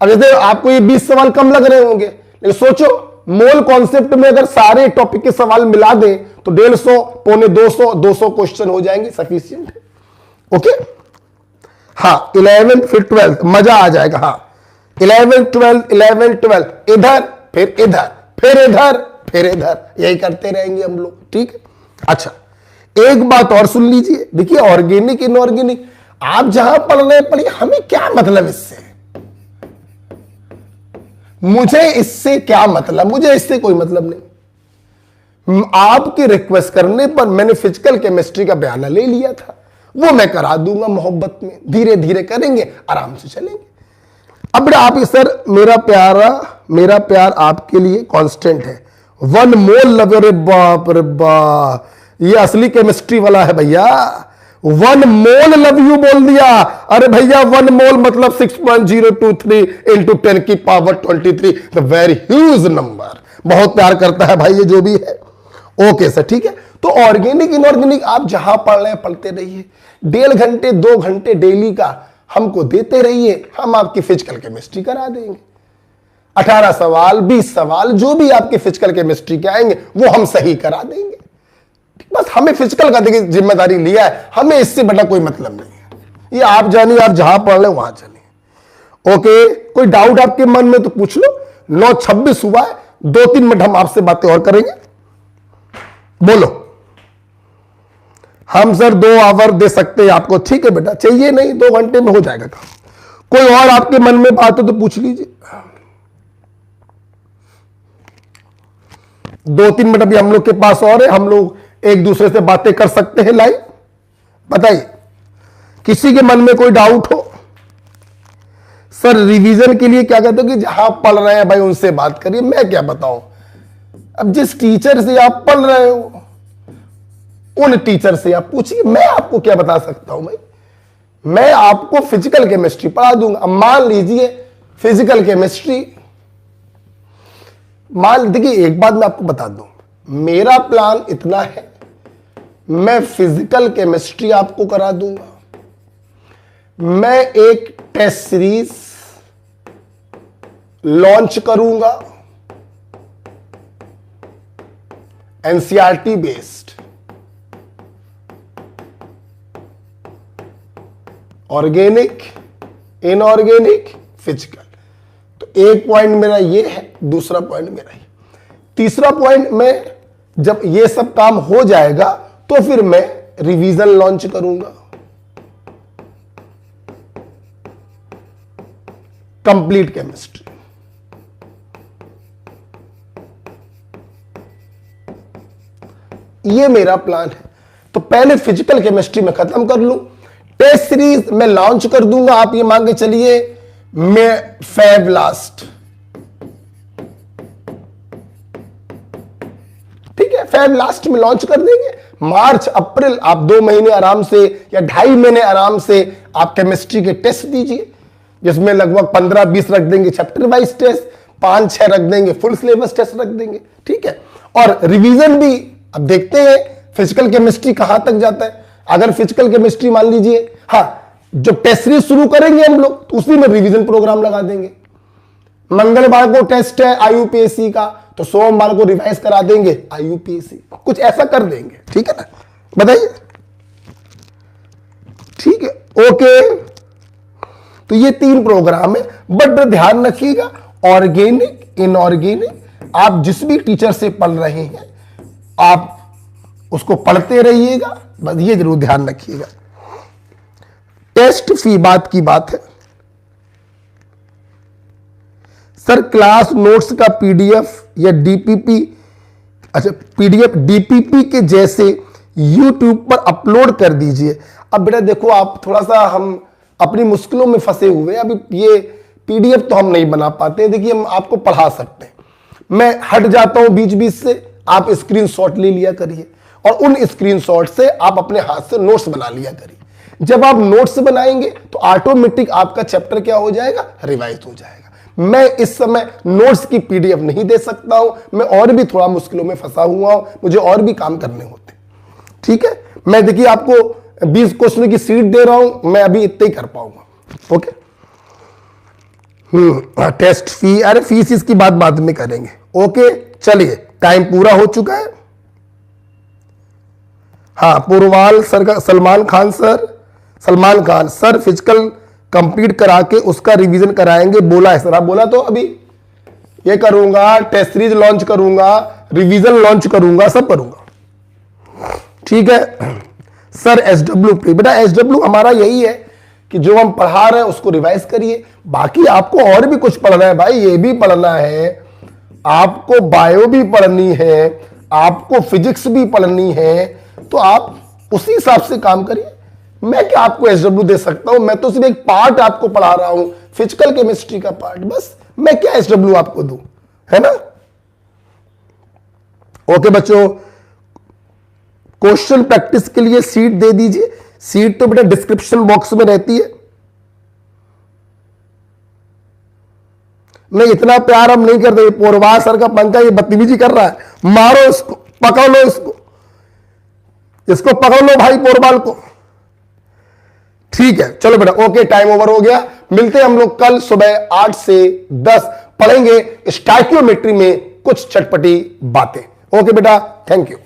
अब जैसे आपको ये 20 सवाल कम लग रहे होंगे, लेकिन सोचो मोल कॉन्सेप्ट में अगर सारे टॉपिक के सवाल मिला दें तो 150 पौने 200 क्वेश्चन हो जाएंगे, सफिशियंट है। ओके, हाँ 11 फिर 12 मजा आ जाएगा। हाँ 11 12 इधर फिर इधर फिर इधर फिर इधर, यही करते रहेंगे हम लोग। ठीक है, अच्छा एक बात और सुन लीजिए, देखिए ऑर्गेनिक इनऑर्गेनिक आप जहां पढ़ रहे पढ़िए, हमें क्या मतलब इससे, मुझे इससे क्या मतलब, मुझे इससे कोई मतलब नहीं। आपके रिक्वेस्ट करने पर मैंने फिजिकल केमिस्ट्री का बयाना ले लिया था, वो मैं करा दूंगा मोहब्बत में, धीरे धीरे करेंगे, आराम से चलेंगे। अब आप सर मेरा प्यार आपके लिए कांस्टेंट है, 1 मोल लव। अरे बाप रे बाप, ये असली केमिस्ट्री वाला है भैया, 1 मोल लव यू बोल दिया। अरे भैया 1 मोल मतलब 6.023 इंटू 10 की power 23, the very huge number. बहुत प्यार करता है भाई ये जो भी है। ओके सर, ठीक है। तो ऑर्गेनिक इनऑर्गेनिक आप जहां पढ़ रहे हैं पढ़ते रहिए, 1.5 घंटे 2 घंटे डेली का हमको देते रहिए, हम आपकी फिजिकल केमिस्ट्री करा देंगे। 18 सवाल 20 सवाल जो भी आपके फिजिकल केमिस्ट्री के आएंगे वो हम सही करा देंगे। बस हमें फिजिकल का देखिए जिम्मेदारी लिया है, हमें इससे बड़ा कोई मतलब नहीं है। ये आप जानिए, आप जहां पढ़ रहे वहां जानिए। ओके, कोई डाउट आपके मन में तो पूछ लो। 9:26 हुआ है, 2-3 मिनट हम आपसे बातें और करेंगे। बोलो। हम सर 2 आवर दे सकते हैं आपको। ठीक है बेटा, चाहिए नहीं, 2 घंटे में हो जाएगा काम। कोई और आपके मन में बात हो तो पूछ लीजिए। 2-3 मिनट अभी हम लोग के पास और है, हम लोग एक दूसरे से बातें कर सकते हैं लाइव। बताइए किसी के मन में कोई डाउट हो। सर रिवीजन के लिए क्या कहते हो कि जहां पढ़ रहे हैं भाई उनसे बात करिए, मैं क्या बताऊं। अब जिस टीचर से आप पढ़ रहे हो उन टीचर से आप पूछिए, मैं आपको क्या बता सकता हूं भाई। मैं आपको फिजिकल केमिस्ट्री पढ़ा दूंगा। अब मान लीजिए फिजिकल केमिस्ट्री, देखिए एक बात मैं आपको बता दूं, मेरा प्लान इतना है, मैं फिजिकल केमिस्ट्री आपको करा दूंगा। मैं एक टेस्ट सीरीज लॉन्च करूंगा NCERT based, organic inorganic physical. तो एक पॉइंट मेरा ये है, दूसरा पॉइंट मेरा ये, तीसरा पॉइंट में जब ये सब काम हो जाएगा तो फिर मैं रिवीजन लॉन्च करूंगा, कंप्लीट केमिस्ट्री। ये मेरा प्लान है। तो पहले फिजिकल केमिस्ट्री में खत्म कर लूं, टेस्ट सीरीज मैं लॉन्च कर दूंगा। आप ये मान के चलिए मैं फेब लास्ट, ठीक है, फेब लास्ट में लॉन्च कर देंगे। मार्च अप्रैल आप 2 महीने आराम से या 2.5 महीने आराम से आप केमिस्ट्री के टेस्ट दीजिए, जिसमें लगभग 15-20 रख देंगे चैप्टर वाइज टेस्ट, 5-6 रख देंगे फुल सिलेबस टेस्ट रख देंगे। ठीक है, और रिवीजन भी अब देखते हैं फिजिकल केमिस्ट्री कहां तक जाता है। अगर फिजिकल केमिस्ट्री मान लीजिए, हाँ जो टेस्ट सीरीज शुरू करेंगे हम लोग तो उसी में रिवीजन प्रोग्राम लगा देंगे। मंगलवार को टेस्ट है आईयूपीएससी का, तो सोमवार को रिवाइज करा देंगे आईयूपीएससी, कुछ ऐसा कर देंगे। ठीक है ना, बताइए। ठीक है, ओके। तो ये 3 प्रोग्राम है, बट ध्यान रखिएगा ऑर्गेनिक इनऑर्गेनिक आप जिस भी टीचर से पढ़ रहे हैं, आप उसको पढ़ते रहिएगा, बस ये जरूर ध्यान रखिएगा। टेस्ट फी बात की बात है सर, क्लास नोट्स का पीडीएफ या डीपीपी, अच्छा पीडीएफ डीपीपी के जैसे यूट्यूब पर अपलोड कर दीजिए। अब बेटा देखो, आप थोड़ा सा हम अपनी मुश्किलों में फंसे हुए हैं, अभी ये पीडीएफ तो हम नहीं बना पाते हैं। देखिए हम आपको पढ़ा सकते हैं, मैं हट जाता हूं बीच बीच से, आप स्क्रीनशॉट ले लिया करिए और उन स्क्रीनशॉट से आप अपने हाथ से नोट्स बना लिया करिए। जब आप नोट्स बनाएंगे तो ऑटोमेटिक आपका चैप्टर क्या हो जाएगा, रिवाइज हो जाएगा। मैं इस समय नोट्स की पीडीएफ नहीं दे सकता हूं, मैं और भी थोड़ा मुश्किलों में फंसा हुआ हूं, मुझे और भी काम करने होते। ठीक है, मैं देखिए आपको 20 क्वेश्चन की सीट दे रहा हूं, मैं अभी इतना ही कर पाऊंगा। ओके, टेस्ट फी, अरे फीस इसकी बात बाद में करेंगे। ओके चलिए, टाइम पूरा हो चुका है। हाँ, पुरवाल सर का Salman Khan sir physical complete करा के उसका रिवीजन कराएंगे बोला है सर। आप बोला तो अभी ये करूंगा, टेस्ट सीरीज लॉन्च करूंगा, रिवीजन लॉन्च करूंगा, सब करूंगा। ठीक है सर, एसडब्ल्यू प्री, बेटा एसडब्ल्यू हमारा यही है कि जो हम पढ़ा रहे हैं उसको रिवाइज करिए। बाकी आपको और भी कुछ पढ़ना है भाई, ये भी पढ़ना है, आपको बायो भी पढ़नी है, आपको फिजिक्स भी पढ़नी है, तो आप उसी हिसाब से काम करिए। मैं क्या आपको एसडब्ल्यू दे सकता हूं, मैं तो सिर्फ एक पार्ट आपको पढ़ा रहा हूं, फिजिकल केमिस्ट्री का पार्ट, बस मैं क्या एसडब्ल्यू आपको दूं, है ना। ओके बच्चों, क्वेश्चन प्रैक्टिस के लिए सीट दे दीजिए। सीट तो बेटा डिस्क्रिप्शन बॉक्स में रहती है। नहीं, इतना प्यार हम नहीं करते। पोरवा सर का पंखा ये बदतमीजी कर रहा है, मारो इसको, पकड़ लो इसको पकड़ लो भाई पोरवाल को। ठीक है चलो बेटा, ओके टाइम ओवर हो गया। मिलते हैं हम लोग कल सुबह 8 से 10, पढ़ेंगे स्टाइकियोमेट्री में कुछ चटपटी बातें। ओके बेटा, थैंक यू।